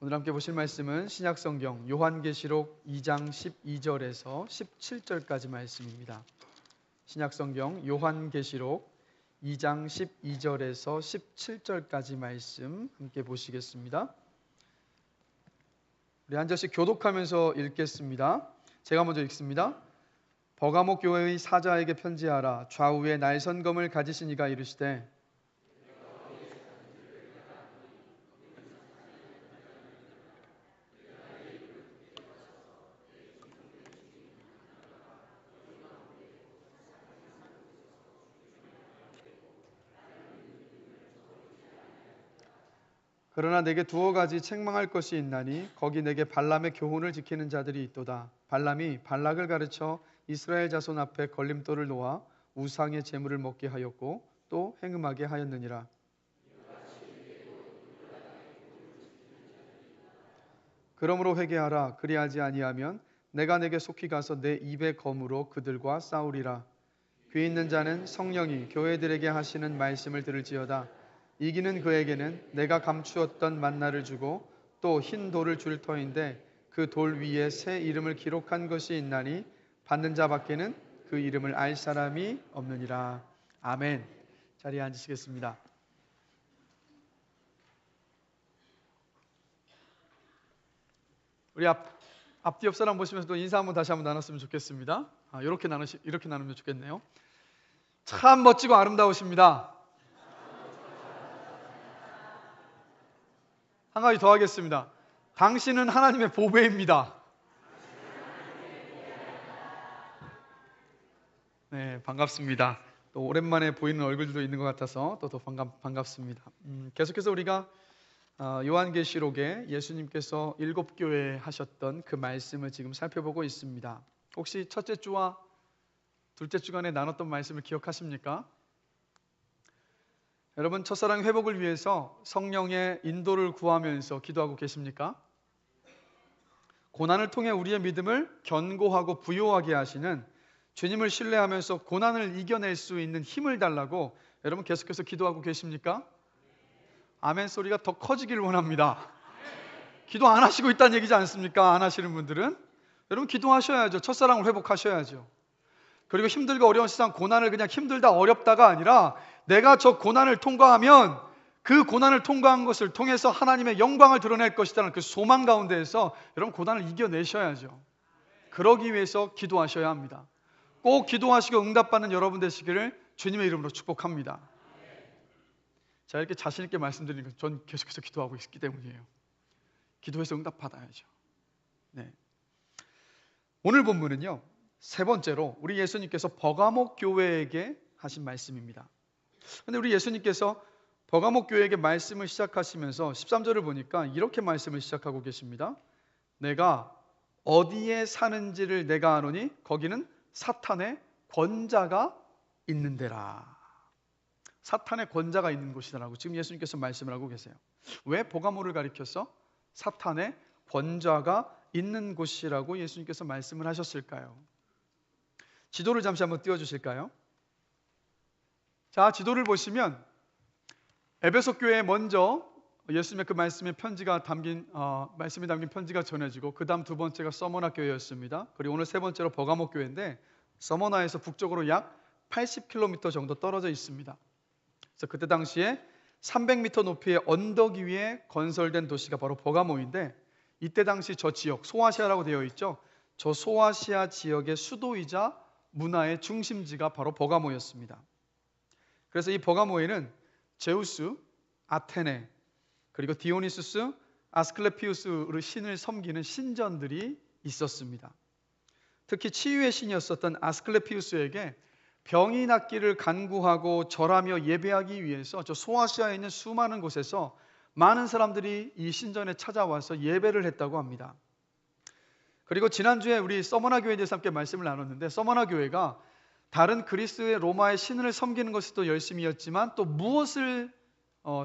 오늘 함께 보실 말씀은 신약성경 요한계시록 2장 12절에서 17절까지 말씀입니다. 신약성경 요한계시록 2장 12절에서 17절까지 말씀 함께 보시겠습니다. 우리 한 절씩 교독하면서 읽겠습니다. 제가 먼저 읽습니다. 버가모 교회의 사자에게 편지하라. 좌우에 날선검을 가지신 이가 이르시되 그러나 내게 두어 가지 책망할 것이 있나니 거기 내게 발람의 교훈을 지키는 자들이 있도다. 발람이 발락을 가르쳐 이스라엘 자손 앞에 걸림돌을 놓아 우상의 제물을 먹게 하였고 또 행음하게 하였느니라. 그러므로 회개하라. 그리하지 아니하면 내가 내게 속히 가서 내 입의 검으로 그들과 싸우리라. 귀 있는 자는 성령이 교회들에게 하시는 말씀을 들을지어다. 이기는 그에게는 내가 감추었던 만나를 주고 또 흰 돌을 줄 터인데 그 돌 위에 새 이름을 기록한 것이 있나니 받는 자밖에는 그 이름을 알 사람이 없느니라. 아멘. 자리에 앉으시겠습니다. 우리 앞뒤 옆 사람 보시면서 또 인사 한번 다시 한번 나눴으면 좋겠습니다. 이렇게 나누면 좋겠네요. 참 멋지고 아름다우십니다. 한 가지 더 하겠습니다. 당신은 하나님의 보배입니다. 네, 반갑습니다. 또 오랜만에 보이는 얼굴들도 있는 것 같아서 또 더 반갑습니다. 계속해서 우리가 요한계시록에 예수님께서 7교회에 하셨던 그 말씀을 지금 살펴보고 있습니다. 혹시 첫째 주와 둘째 주간에 나눴던 말씀을 기억하십니까? 여러분, 첫사랑 회복을 위해서 성령의 인도를 구하면서 기도하고 계십니까? 고난을 통해 우리의 믿음을 견고하고 부요하게 하시는 주님을 신뢰하면서 고난을 이겨낼 수 있는 힘을 달라고 여러분 계속해서 기도하고 계십니까? 아멘 소리가 더 커지길 원합니다. 기도 안 하시고 있다는 얘기지 않습니까? 안 하시는 분들은 여러분 기도하셔야죠. 첫사랑을 회복하셔야죠. 그리고 힘들고 어려운 세상 고난을 그냥 힘들다 어렵다가 아니라 내가 저 고난을 통과하면 그 고난을 통과한 것을 통해서 하나님의 영광을 드러낼 것이라는 그 소망 가운데에서 여러분 고난을 이겨내셔야죠. 그러기 위해서 기도하셔야 합니다. 꼭 기도하시고 응답받는 여러분 되시기를 주님의 이름으로 축복합니다. 자, 이렇게 자신 있게 말씀드리는 건 전 계속해서 기도하고 있기 때문이에요. 기도해서 응답받아야죠. 네. 오늘 본문은요, 세 번째로 우리 예수님께서 버가모 교회에게 하신 말씀입니다. 그런데 우리 예수님께서 버가모 교회에게 말씀을 시작하시면서 13절을 보니까 이렇게 말씀을 시작하고 계십니다. 내가 어디에 사는지를 내가 아노니 거기는 사탄의 권자가 있는 데라. 사탄의 권자가 있는 곳이라고 지금 예수님께서 말씀을 하고 계세요. 왜 버가모를 가리켜서 사탄의 권자가 있는 곳이라고 예수님께서 말씀을 하셨을까요? 지도를 잠시 한번 띄워주실까요? 자, 지도를 보시면 에베소 교회에 먼저 예수님의 그 말씀이 담긴 편지가 전해지고 그 다음 두 번째가 서머나 교회였습니다. 그리고 오늘 세 번째로 버가모 교회인데 서머나에서 북쪽으로 약 80km 정도 떨어져 있습니다. 그래서 그때 당시에 300m 높이의 언덕 위에 건설된 도시가 바로 버가모인데 이때 당시 저 지역, 소아시아라고 되어 있죠. 저 소아시아 지역의 수도이자 문화의 중심지가 바로 버가모였습니다. 그래서 이 버가모에는 제우스, 아테네, 그리고 디오니수스, 아스클레피우스를 신을 섬기는 신전들이 있었습니다. 특히 치유의 신이었었던 아스클레피우스에게 병이 낫기를 간구하고 절하며 예배하기 위해서 저 소아시아에 있는 수많은 곳에서 많은 사람들이 이 신전에 찾아와서 예배를 했다고 합니다. 그리고 지난주에 우리 서머나 교회에 대해서 함께 말씀을 나눴는데 서머나 교회가 다른 그리스의 로마의 신을 섬기는 것이 또 열심이었지만 또 무엇을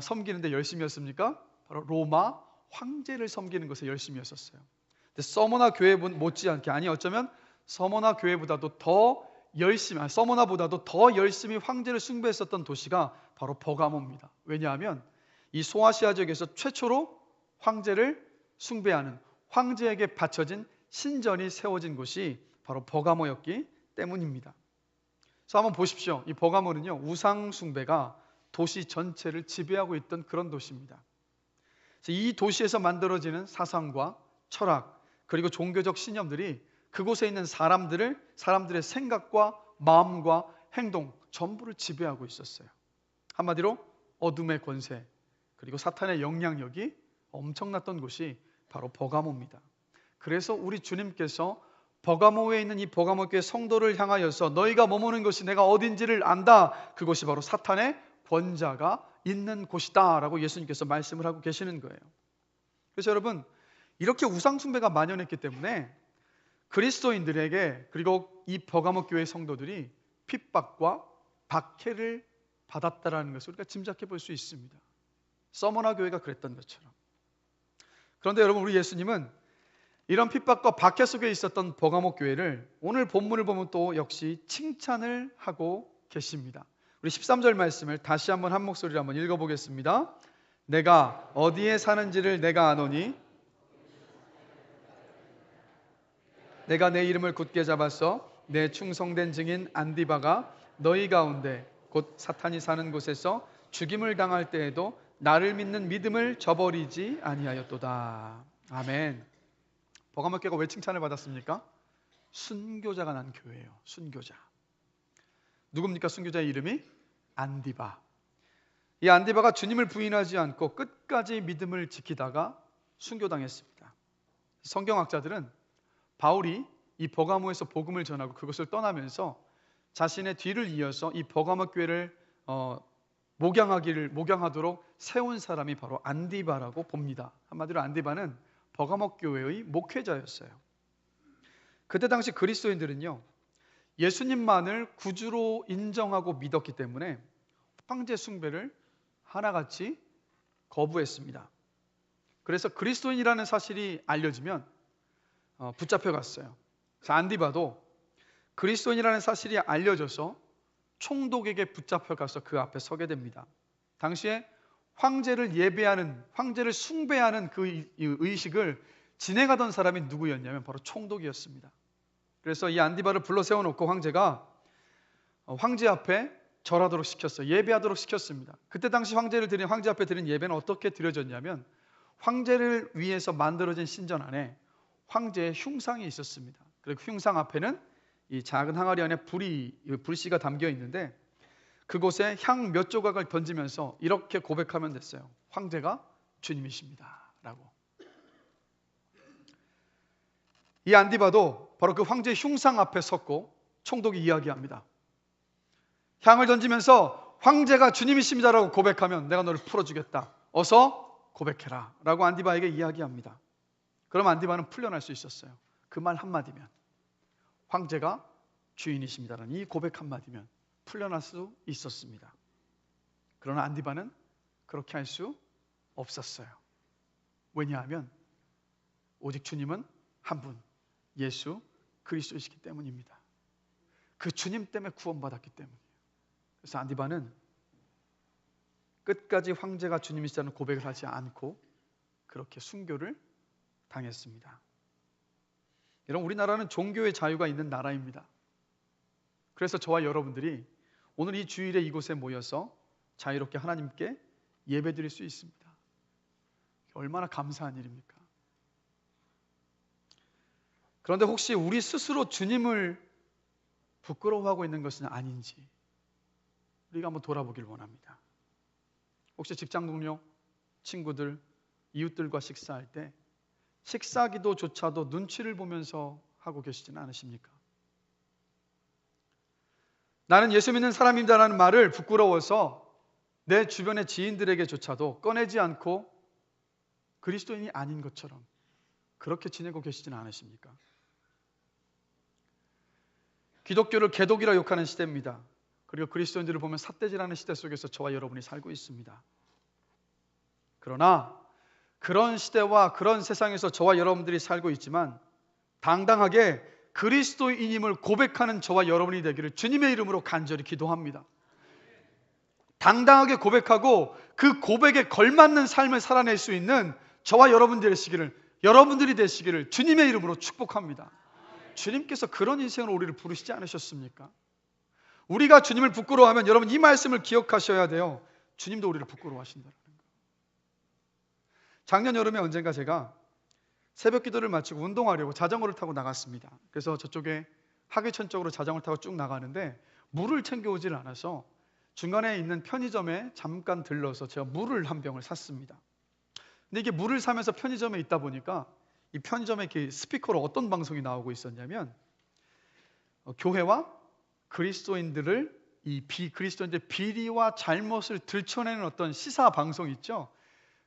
섬기는데 열심이었습니까? 바로 로마 황제를 섬기는 것에 열심이었었어요. 근데 서머나 교회 못지않게 어쩌면 서머나 교회보다도 더 열심히 서머나보다도 더 열심히 황제를 숭배했었던 도시가 바로 버가모입니다. 왜냐하면 이 소아시아 지역에서 최초로 황제를 숭배하는 황제에게 바쳐진 신전이 세워진 곳이 바로 버가모였기 때문입니다. 그래서 한번 보십시오. 이 버가모는요, 우상 숭배가 도시 전체를 지배하고 있던 그런 도시입니다. 이 도시에서 만들어지는 사상과 철학 그리고 종교적 신념들이 그곳에 있는 사람들의 생각과 마음과 행동 전부를 지배하고 있었어요. 한마디로 어둠의 권세 그리고 사탄의 영향력이 엄청났던 곳이 바로 버가모입니다. 그래서 우리 주님께서 버가모에 있는 이 버가모 교회 성도를 향하여서 너희가 머무는 곳이 내가 어딘지를 안다. 그곳이 바로 사탄의 권자가 있는 곳이다 라고 예수님께서 말씀을 하고 계시는 거예요. 그래서 여러분, 이렇게 우상숭배가 만연했기 때문에 그리스도인들에게 그리고 이 버가모 교회 성도들이 핍박과 박해를 받았다라는 것을 우리가 짐작해 볼 수 있습니다. 서머나 교회가 그랬던 것처럼. 그런데 여러분, 우리 예수님은 이런 핍박과 박해 속에 있었던 버가모 교회를 오늘 본문을 보면 또 역시 칭찬을 하고 계십니다. 우리 13절 말씀을 다시 한번 한 목소리로 한번 읽어보겠습니다. 내가 어디에 사는지를 내가 아노니 내가 내 이름을 굳게 잡았어 내 충성된 증인 안디바가 너희 가운데 곧 사탄이 사는 곳에서 죽임을 당할 때에도 나를 믿는 믿음을 저버리지 아니하였도다. 아멘. 버가모 교회가 왜 칭찬을 받았습니까? 순교자가 난 교회예요. 순교자. 누굽니까? 순교자의 이름이 안디바. 이 안디바가 주님을 부인하지 않고 끝까지 믿음을 지키다가 순교당했습니다. 성경학자들은 바울이 이 버가모에서 복음을 전하고 그것을 떠나면서 자신의 뒤를 이어서 이 버가모 교회를 목양하도록 세운 사람이 바로 안디바라고 봅니다. 한마디로 안디바는 버가모 교회의 목회자였어요. 그때 당시 그리스도인들은요, 예수님만을 구주로 인정하고 믿었기 때문에 황제 숭배를 하나같이 거부했습니다. 그래서 그리스도인이라는 사실이 알려지면 붙잡혀갔어요. 그래서 안디바도 그리스도인이라는 사실이 알려져서 총독에게 붙잡혀가서 그 앞에 서게 됩니다. 당시에 황제를 예배하는, 황제를 숭배하는 그 의식을 진행하던 사람이 누구였냐면 바로 총독이었습니다. 그래서 이 안디바를 불러 세워놓고 황제가 황제 앞에 절하도록 시켰어요. 예배하도록 시켰습니다. 그때 당시 황제 앞에 드린 예배는 어떻게 드려졌냐면 황제를 위해서 만들어진 신전 안에 황제의 흉상이 있었습니다. 그리고 흉상 앞에는 이 작은 항아리 안에 불씨가 담겨 있는데 그곳에 향 몇 조각을 던지면서 이렇게 고백하면 됐어요. 황제가 주님이십니다 라고. 이 안디바도 바로 그 황제의 흉상 앞에 섰고 총독이 이야기합니다. 향을 던지면서 황제가 주님이십니다라고 고백하면 내가 너를 풀어주겠다. 어서 고백해라 라고 안디바에게 이야기합니다. 그럼 안디바는 풀려날 수 있었어요. 그 말 한마디면, 황제가 주인이십니다라는 이 고백 한마디면 풀려날 수 있었습니다. 그러나 안디바는 그렇게 할 수 없었어요. 왜냐하면 오직 주님은 한 분, 예수 그리스도이시기 때문입니다. 그 주님 때문에 구원받았기 때문이에요. 그래서 안디바는 끝까지 황제가 주님이시다는 고백을 하지 않고 그렇게 순교를 당했습니다. 여러분, 우리나라는 종교의 자유가 있는 나라입니다. 그래서 저와 여러분들이 오늘 이 주일에 이곳에 모여서 자유롭게 하나님께 예배드릴 수 있습니다. 얼마나 감사한 일입니까? 그런데 혹시 우리 스스로 주님을 부끄러워하고 있는 것은 아닌지 우리가 한번 돌아보길 원합니다. 혹시 직장 동료, 친구들, 이웃들과 식사할 때 식사 기도조차도 눈치를 보면서 하고 계시지는 않으십니까? 나는 예수 믿는 사람입니다라는 말을 부끄러워서 내 주변의 지인들에게조차도 꺼내지 않고 그리스도인이 아닌 것처럼 그렇게 지내고 계시지는 않으십니까? 기독교를 개독이라 욕하는 시대입니다. 그리고 그리스도인들을 보면 삿대질하는 시대 속에서 저와 여러분이 살고 있습니다. 그러나 그런 시대와 그런 세상에서 저와 여러분들이 살고 있지만 당당하게 그리스도인임을 고백하는 저와 여러분이 되기를 주님의 이름으로 간절히 기도합니다. 당당하게 고백하고 그 고백에 걸맞는 삶을 살아낼 수 있는 저와 여러분들이 되시기를 여러분들이 되시기를 주님의 이름으로 축복합니다. 주님께서 그런 인생으로 우리를 부르시지 않으셨습니까? 우리가 주님을 부끄러워하면 여러분 이 말씀을 기억하셔야 돼요. 주님도 우리를 부끄러워하신다는 거. 작년 여름에 언젠가 제가 새벽 기도를 마치고 운동하려고 자전거를 타고 나갔습니다. 그래서 저쪽에 하계천 쪽으로 자전거를 타고 쭉 나가는데 물을 챙겨오질 않아서 중간에 있는 편의점에 잠깐 들러서 제가 물을 한 병을 샀습니다. 근데 이게 물을 사면서 편의점에 있다 보니까 이 편의점에 이렇게 스피커로 어떤 방송이 나오고 있었냐면 교회와 그리스도인들을 이 비그리스도인들의 비리와 잘못을 들춰내는 어떤 시사 방송 있죠.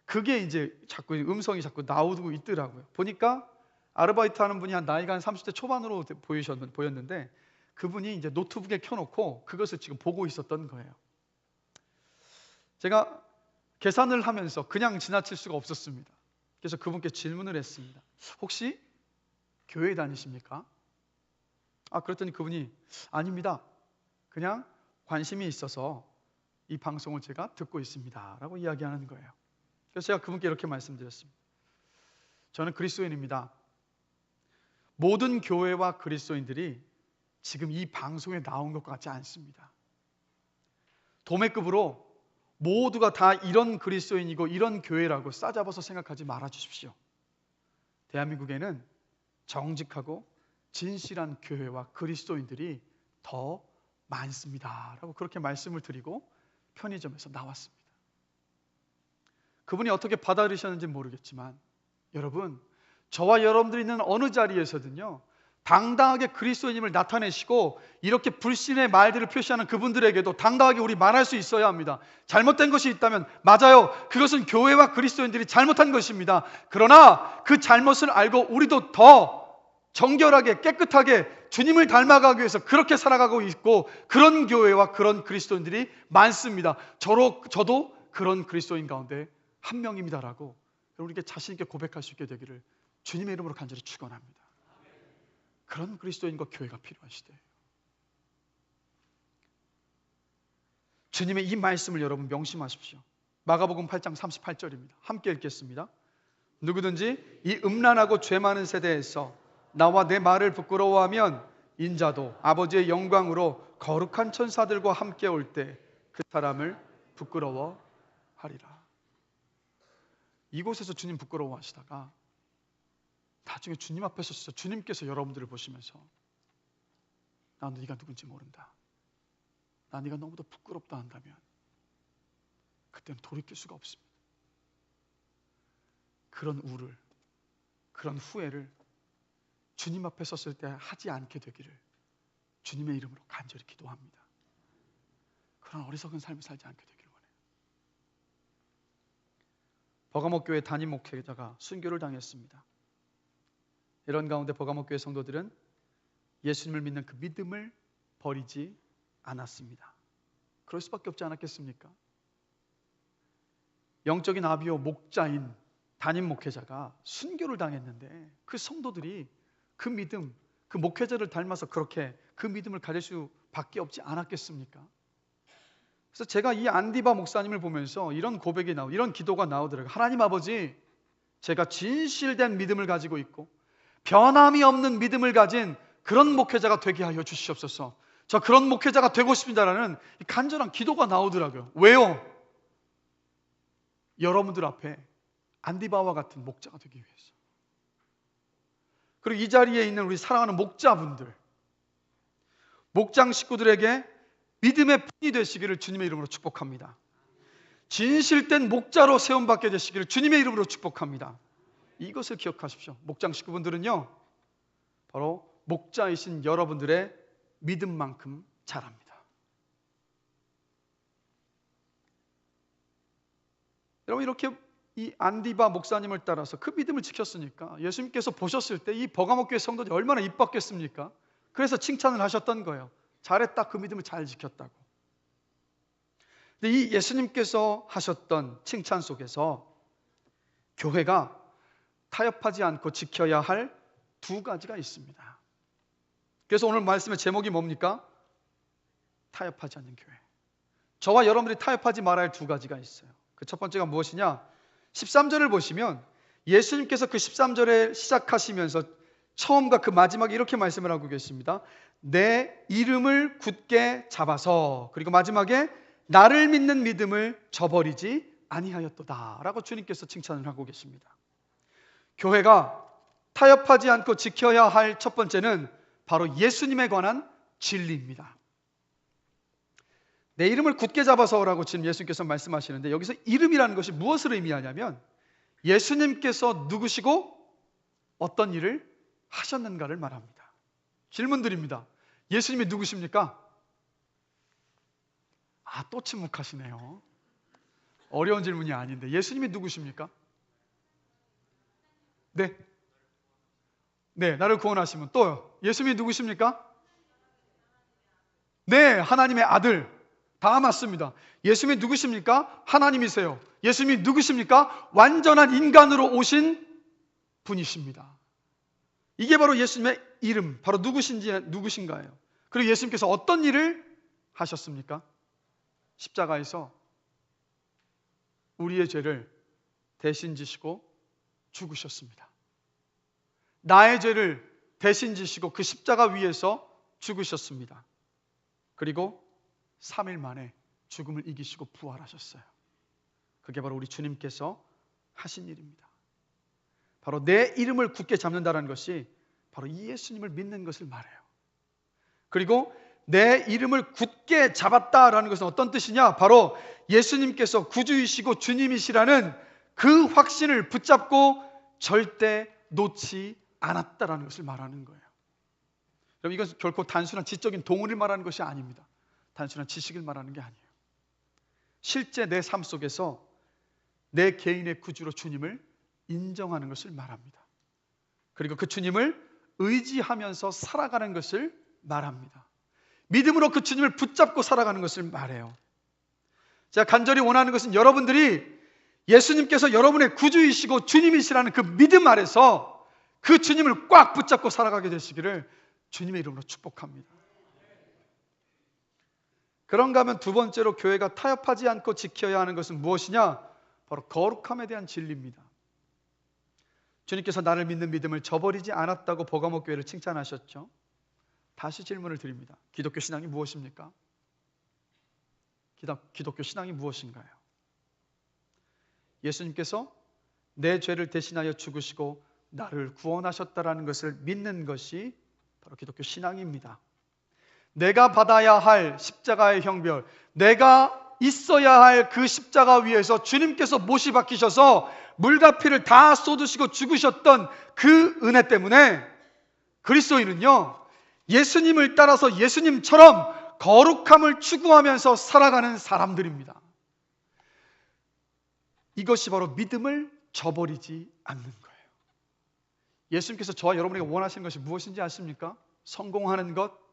그게 이제 자꾸 음성이 자꾸 나오고 있더라고요. 보니까 아르바이트 하는 분이 나이가 한 30대 초반으로 보였는데 그분이 이제 노트북에 켜놓고 그것을 지금 보고 있었던 거예요. 제가 계산을 하면서 그냥 지나칠 수가 없었습니다. 그래서 그분께 질문을 했습니다. 혹시 교회 다니십니까? 그랬더니 그분이 아닙니다. 그냥 관심이 있어서 이 방송을 제가 듣고 있습니다. 라고 이야기하는 거예요. 그래서 제가 그분께 이렇게 말씀드렸습니다. 저는 그리스도인입니다. 모든 교회와 그리스도인들이 지금 이 방송에 나온 것 같지 않습니다. 도매급으로 모두가 다 이런 그리스도인이고 이런 교회라고 싸잡아서 생각하지 말아 주십시오. 대한민국에는 정직하고 진실한 교회와 그리스도인들이 더 많습니다. 라고 그렇게 말씀을 드리고 편의점에서 나왔습니다. 그분이 어떻게 받아들이셨는지 모르겠지만 여러분, 저와 여러분들이 있는 어느 자리에서든요 당당하게 그리스도인임을 나타내시고 이렇게 불신의 말들을 표시하는 그분들에게도 당당하게 우리 말할 수 있어야 합니다. 잘못된 것이 있다면 맞아요. 그것은 교회와 그리스도인들이 잘못한 것입니다. 그러나 그 잘못을 알고 우리도 더 정결하게 깨끗하게 주님을 닮아가기 위해서 그렇게 살아가고 있고 그런 교회와 그런 그리스도인들이 많습니다. 저도 그런 그리스도인 가운데 한 명입니다라고 우리에게 자신 있게 고백할 수 있게 되기를 주님의 이름으로 간절히 축원합니다. 그런 그리스도인과 교회가 필요하시대요. 주님의 이 말씀을 여러분 명심하십시오. 마가복음 8장 38절입니다. 함께 읽겠습니다. 누구든지 이 음란하고 죄 많은 세대에서 나와 내 말을 부끄러워하면 인자도 아버지의 영광으로 거룩한 천사들과 함께 올 때 그 사람을 부끄러워하리라. 이곳에서 주님 부끄러워하시다가 나중에 주님 앞에 서서 주님께서 여러분들을 보시면서 나 네가 누군지 모른다, 나 네가 너무도 부끄럽다 한다면 그때는 돌이킬 수가 없습니다. 그런 우를, 그런 후회를 주님 앞에 섰을 때 하지 않게 되기를 주님의 이름으로 간절히 기도합니다. 그런 어리석은 삶을 살지 않게 되기를 원해요. 버가목교회 담임 목회자가 순교를 당했습니다. 이런 가운데 버가목교회 성도들은 예수님을 믿는 그 믿음을 버리지 않았습니다. 그럴 수밖에 없지 않았겠습니까? 영적인 아비요 목자인 담임 목회자가 순교를 당했는데 그 성도들이 그 믿음, 그 목회자를 닮아서 그렇게 그 믿음을 가질 수밖에 없지 않았겠습니까? 그래서 제가 이 안디바 목사님을 보면서 이런 고백이 이런 기도가 나오더라고요. 하나님 아버지, 제가 진실된 믿음을 가지고 있고 변함이 없는 믿음을 가진 그런 목회자가 되게 하여 주시옵소서. 저 그런 목회자가 되고 싶습니다라는 간절한 기도가 나오더라고요. 왜요? 여러분들 앞에 안디바와 같은 목자가 되기 위해서. 그리고 이 자리에 있는 우리 사랑하는 목자분들, 목장 식구들에게 믿음의 분이 되시기를 주님의 이름으로 축복합니다. 진실된 목자로 세움받게 되시기를 주님의 이름으로 축복합니다. 이것을 기억하십시오. 목장 식구분들은요 바로 목자이신 여러분들의 믿음만큼 잘합니다. 여러분, 이렇게 이 안디바 목사님을 따라서 그 믿음을 지켰으니까 예수님께서 보셨을 때 이 버가목교회 성도들이 얼마나 이뻤겠습니까? 그래서 칭찬을 하셨던 거예요. 잘했다, 그 믿음을 잘 지켰다고. 근데 이 예수님께서 하셨던 칭찬 속에서 교회가 타협하지 않고 지켜야 할 두 가지가 있습니다. 그래서 오늘 말씀의 제목이 뭡니까? 타협하지 않는 교회. 저와 여러분들이 타협하지 말아야 할 두 가지가 있어요. 그 첫 번째가 무엇이냐? 13절을 보시면 예수님께서 그 13절에 시작하시면서 처음과 그 마지막에 이렇게 말씀을 하고 계십니다. 내 이름을 굳게 잡아서, 그리고 마지막에 나를 믿는 믿음을 저버리지 아니하였도다 라고 주님께서 칭찬을 하고 계십니다. 교회가 타협하지 않고 지켜야 할 첫 번째는 바로 예수님에 관한 진리입니다. 내 이름을 굳게 잡아서라고 지금 예수님께서 말씀하시는데, 여기서 이름이라는 것이 무엇을 의미하냐면 예수님께서 누구시고 어떤 일을 하셨는가를 말합니다. 질문 드립니다. 예수님이 누구십니까? 또 침묵하시네요. 어려운 질문이 아닌데 예수님이 누구십니까? 네, 나를 구원하시면. 또요, 예수님이 누구십니까? 네, 하나님의 아들. 다 맞습니다. 예수님이 누구십니까? 하나님이세요. 예수님이 누구십니까? 완전한 인간으로 오신 분이십니다. 이게 바로 예수님의 이름, 바로 누구신가예요. 그리고 예수님께서 어떤 일을 하셨습니까? 십자가에서 우리의 죄를 대신 지시고 죽으셨습니다. 나의 죄를 대신 지시고 그 십자가 위에서 죽으셨습니다. 그리고 3일 만에 죽음을 이기시고 부활하셨어요. 그게 바로 우리 주님께서 하신 일입니다. 바로 내 이름을 굳게 잡는다는 것이 바로 이 예수님을 믿는 것을 말해요. 그리고 내 이름을 굳게 잡았다라는 것은 어떤 뜻이냐? 바로 예수님께서 구주이시고 주님이시라는 그 확신을 붙잡고 절대 놓지 않았다라는 것을 말하는 거예요. 여러분, 이것은 결코 단순한 지적인 동의를 말하는 것이 아닙니다. 단순한 지식을 말하는 게 아니에요. 실제 내 삶 속에서 내 개인의 구주로 주님을 인정하는 것을 말합니다. 그리고 그 주님을 의지하면서 살아가는 것을 말합니다. 믿음으로 그 주님을 붙잡고 살아가는 것을 말해요. 제가 간절히 원하는 것은 여러분들이 예수님께서 여러분의 구주이시고 주님이시라는 그 믿음 아래서 그 주님을 꽉 붙잡고 살아가게 되시기를 주님의 이름으로 축복합니다. 그런가 하면 두 번째로 교회가 타협하지 않고 지켜야 하는 것은 무엇이냐? 바로 거룩함에 대한 진리입니다. 주님께서 나를 믿는 믿음을 저버리지 않았다고 버가모 교회를 칭찬하셨죠. 다시 질문을 드립니다. 기독교 신앙이 무엇입니까? 기독교 신앙이 무엇인가요? 예수님께서 내 죄를 대신하여 죽으시고 나를 구원하셨다라는 것을 믿는 것이 바로 기독교 신앙입니다. 내가 받아야 할 십자가의 형벌, 내가 있어야 할 그 십자가 위에서 주님께서 못이 박히셔서 물과 피를 다 쏟으시고 죽으셨던 그 은혜 때문에 그리스도인은요, 예수님을 따라서 예수님처럼 거룩함을 추구하면서 살아가는 사람들입니다. 이것이 바로 믿음을 저버리지 않는 거예요. 예수님께서 저와 여러분에게 원하시는 것이 무엇인지 아십니까? 성공하는 것,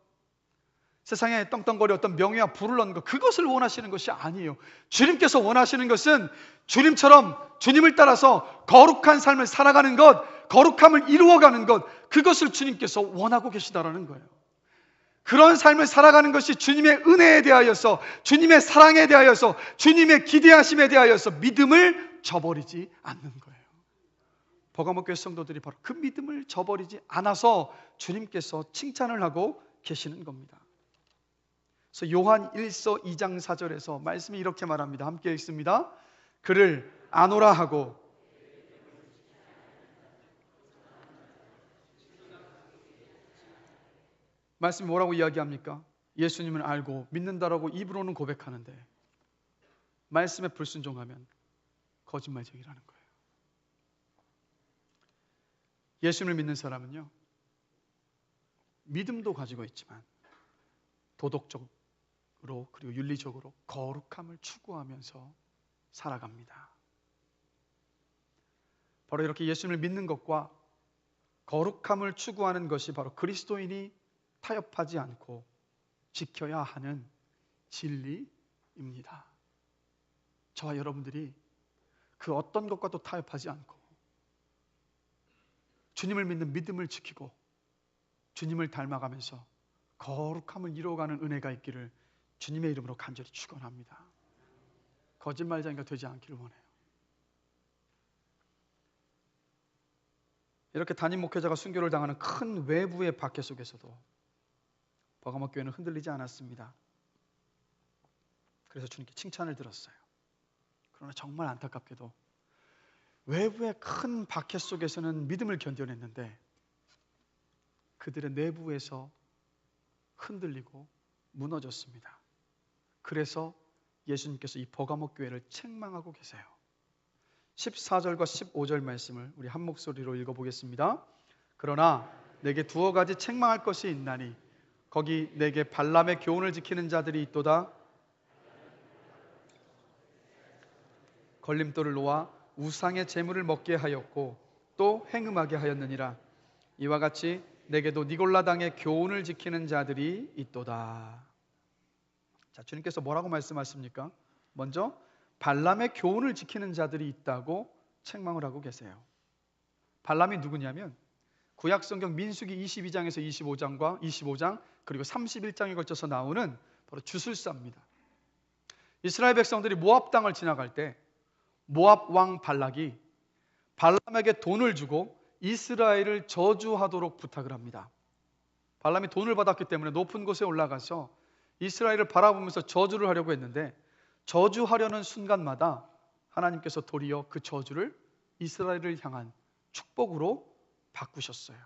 세상에 떵떵거리 어떤 명예와 부를 얻는 것, 그것을 원하시는 것이 아니에요. 주님께서 원하시는 것은 주님처럼 주님을 따라서 거룩한 삶을 살아가는 것, 거룩함을 이루어가는 것, 그것을 주님께서 원하고 계시다라는 거예요. 그런 삶을 살아가는 것이 주님의 은혜에 대하여서, 주님의 사랑에 대하여서, 주님의 기대하심에 대하여서 믿음을 저버리지 않는 거예요. 버가모 교회 성도들이 바로 그 믿음을 저버리지 않아서 주님께서 칭찬을 하고 계시는 겁니다. 그래서 요한 1서 2장 4절에서 말씀이 이렇게 말합니다. 함께 읽습니다. 그를 아노라 하고 말씀이 뭐라고 이야기합니까? 예수님을 알고 믿는다라고 입으로는 고백하는데 말씀에 불순종하면 거짓말쟁이라는 거예요. 예수님을 믿는 사람은요, 믿음도 가지고 있지만 도덕적으로 그리고 윤리적으로 거룩함을 추구하면서 살아갑니다. 바로 이렇게 예수님을 믿는 것과 거룩함을 추구하는 것이 바로 그리스도인이 타협하지 않고 지켜야 하는 진리입니다. 저와 여러분들이 그 어떤 것과도 타협하지 않고 주님을 믿는 믿음을 지키고 주님을 닮아가면서 거룩함을 이루어가는 은혜가 있기를 주님의 이름으로 간절히 축원합니다. 거짓말쟁이가 되지 않기를 원해요. 이렇게 담임 목회자가 순교를 당하는 큰 외부의 박해 속에서도 버가모 교회는 흔들리지 않았습니다. 그래서 주님께 칭찬을 들었어요. 그러나 정말 안타깝게도 외부의 큰 박해 속에서는 믿음을 견뎌냈는데 그들의 내부에서 흔들리고 무너졌습니다. 그래서 예수님께서 이 버가모 교회를 책망하고 계세요. 14절과 15절 말씀을 우리 한 목소리로 읽어보겠습니다. 그러나 내게 두어 가지 책망할 것이 있나니 거기 내게 발람의 교훈을 지키는 자들이 있도다. 걸림돌을 놓아 우상의 제물을 먹게 하였고 또 행음하게 하였느니라. 이와 같이 내게도 니골라당의 교훈을 지키는 자들이 있도다. 자, 주님께서 뭐라고 말씀하십니까? 먼저 발람의 교훈을 지키는 자들이 있다고 책망을 하고 계세요. 발람이 누구냐면 구약성경 민수기 22장에서 25장과 25장 그리고 31장에 걸쳐서 나오는 바로 주술사입니다. 이스라엘 백성들이 모압 땅을 지나갈 때 모압 왕 발락이 발람에게 돈을 주고 이스라엘을 저주하도록 부탁을 합니다. 발람이 돈을 받았기 때문에 높은 곳에 올라가서 이스라엘을 바라보면서 저주를 하려고 했는데 저주하려는 순간마다 하나님께서 도리어 그 저주를 이스라엘을 향한 축복으로 바꾸셨어요.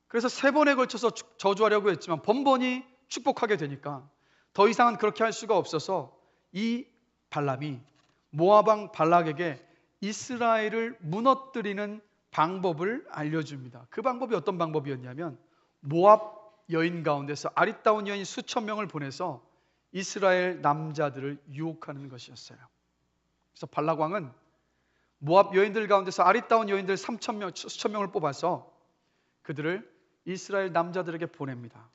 그래서 3번에 걸쳐서 저주하려고 했지만 번번이 축복하게 되니까 더 이상은 그렇게 할 수가 없어서 이 발람이 모압 왕 발락에게 이스라엘을 무너뜨리는 방법을 알려줍니다. 그 방법이 어떤 방법이었냐면 모압 여인 가운데서 아리따운 여인 수천 명을 보내서 이스라엘 남자들을 유혹하는 것이었어요. 그래서 발락 왕은 모압 여인들 가운데서 아리따운 여인들 수천 명을 뽑아서 그들을 이스라엘 남자들에게 보냅니다.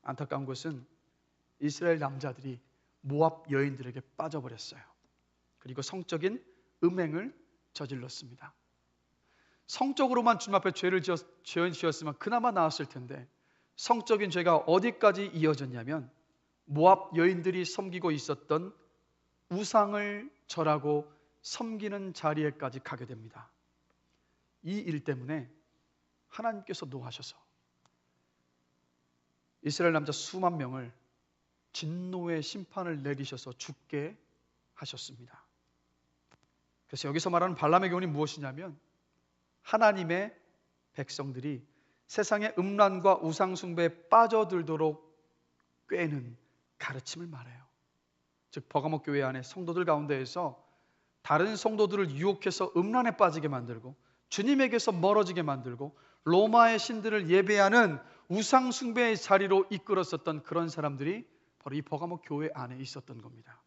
안타까운 것은 이스라엘 남자들이 모압 여인들에게 빠져버렸어요. 그리고 성적인 음행을 저질렀습니다. 성적으로만 주님 앞에 죄를 지었으면 그나마 나았을 텐데 성적인 죄가 어디까지 이어졌냐면 모압 여인들이 섬기고 있었던 우상을 절하고 섬기는 자리에까지 가게 됩니다. 이 일 때문에 하나님께서 노하셔서 이스라엘 남자 수만 명을 진노의 심판을 내리셔서 죽게 하셨습니다. 그래서 여기서 말하는 발람의 교훈이 무엇이냐면 하나님의 백성들이 세상의 음란과 우상숭배에 빠져들도록 꾀는 가르침을 말해요. 즉 버가모 교회 안에 성도들 가운데에서 다른 성도들을 유혹해서 음란에 빠지게 만들고 주님에게서 멀어지게 만들고 로마의 신들을 예배하는 우상숭배의 자리로 이끌었었던 그런 사람들이 바로 이 버가모 교회 안에 있었던 겁니다.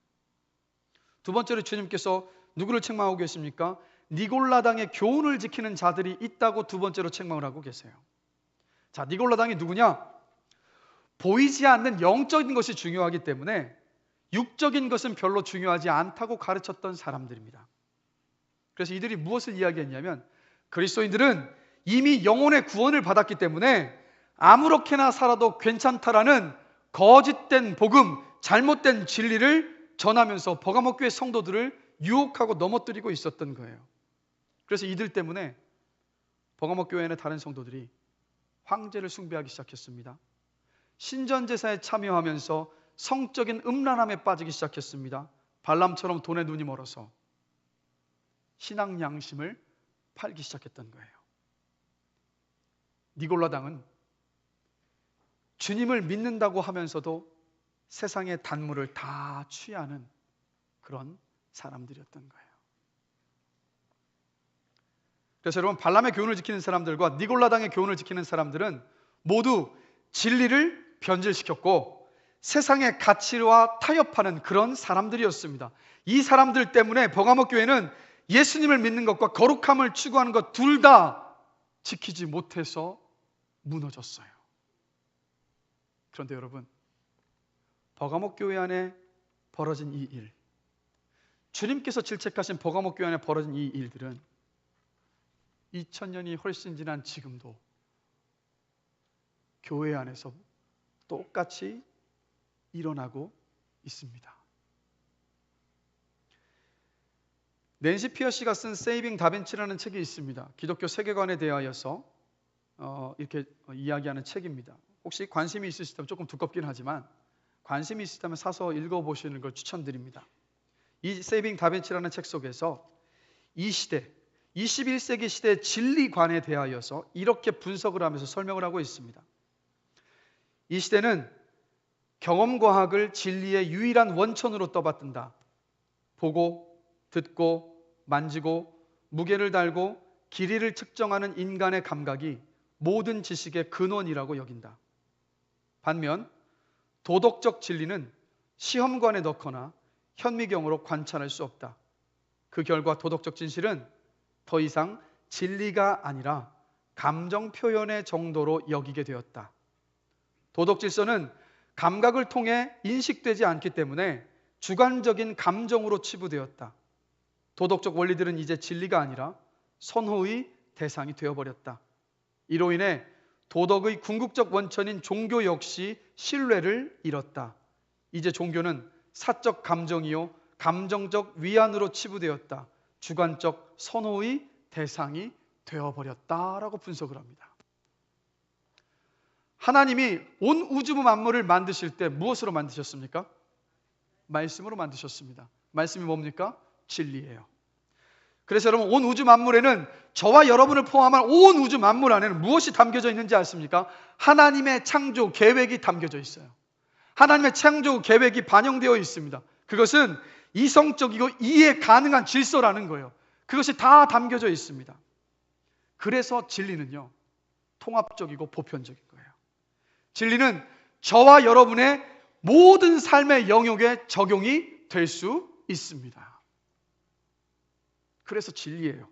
두 번째로 주님께서 누구를 책망하고 계십니까? 니골라당의 교훈을 지키는 자들이 있다고 두 번째로 책망을 하고 계세요. 자, 니골라당이 누구냐? 보이지 않는 영적인 것이 중요하기 때문에 육적인 것은 별로 중요하지 않다고 가르쳤던 사람들입니다. 그래서 이들이 무엇을 이야기했냐면 그리스도인들은 이미 영혼의 구원을 받았기 때문에 아무렇게나 살아도 괜찮다라는 거짓된 복음, 잘못된 진리를 전하면서 버가모 교회 성도들을 유혹하고 넘어뜨리고 있었던 거예요. 그래서 이들 때문에 버가모 교회의 다른 성도들이 황제를 숭배하기 시작했습니다. 신전제사에 참여하면서 성적인 음란함에 빠지기 시작했습니다. 발람처럼 돈에 눈이 멀어서 신앙 양심을 팔기 시작했던 거예요. 니골라당은 주님을 믿는다고 하면서도 세상의 단물을 다 취하는 그런 사람들이었던 거예요. 그래서 여러분, 발람의 교훈을 지키는 사람들과 니골라당의 교훈을 지키는 사람들은 모두 진리를 변질시켰고 세상의 가치와 타협하는 그런 사람들이었습니다. 이 사람들 때문에 버가모 교회는 예수님을 믿는 것과 거룩함을 추구하는 것 둘 다 지키지 못해서 무너졌어요. 그런데 여러분, 버가모 교회 안에 벌어진 이 일, 주님께서 질책하신 버가모 교회 안에 벌어진 이 일들은 2000년이 훨씬 지난 지금도 교회 안에서 똑같이 일어나고 있습니다. 낸시 피어시가 쓴 세이빙 다빈치라는 책이 있습니다. 기독교 세계관에 대하여서 이렇게 이야기하는 책입니다. 혹시 관심이 있으시다면, 조금 두껍긴 하지만 관심이 있으시다면 사서 읽어보시는 걸 추천드립니다. 이 세이빙 다빈치라는 책 속에서 이 시대, 21세기 시대의 진리관에 대하여서 이렇게 분석을 하면서 설명을 하고 있습니다. 이 시대는 경험과학을 진리의 유일한 원천으로 떠받든다. 보고, 듣고, 만지고, 무게를 달고 길이를 측정하는 인간의 감각이 모든 지식의 근원이라고 여긴다. 반면 도덕적 진리는 시험관에 넣거나 현미경으로 관찰할 수 없다. 그 결과 도덕적 진실은 더 이상 진리가 아니라 감정 표현의 정도로 여기게 되었다. 도덕 질서는 감각을 통해 인식되지 않기 때문에 주관적인 감정으로 치부되었다. 도덕적 원리들은 이제 진리가 아니라 선호의 대상이 되어버렸다. 이로 인해 도덕의 궁극적 원천인 종교 역시 신뢰를 잃었다. 이제 종교는 사적 감정이요 감정적 위안으로 치부되었다. 주관적 선호의 대상이 되어버렸다라고 분석을 합니다. 하나님이 온 우주 만물을 만드실 때 무엇으로 만드셨습니까? 말씀으로 만드셨습니다. 말씀이 뭡니까? 진리예요. 그래서 여러분, 온 우주 만물에는 저와 여러분을 포함한 온 우주 만물 안에는 무엇이 담겨져 있는지 아십니까? 하나님의 창조 계획이 담겨져 있어요. 하나님의 창조 계획이 반영되어 있습니다. 그것은 이성적이고 이해 가능한 질서라는 거예요. 그것이 다 담겨져 있습니다. 그래서 진리는요, 통합적이고 보편적인 거예요. 진리는 저와 여러분의 모든 삶의 영역에 적용이 될 수 있습니다. 그래서 진리예요.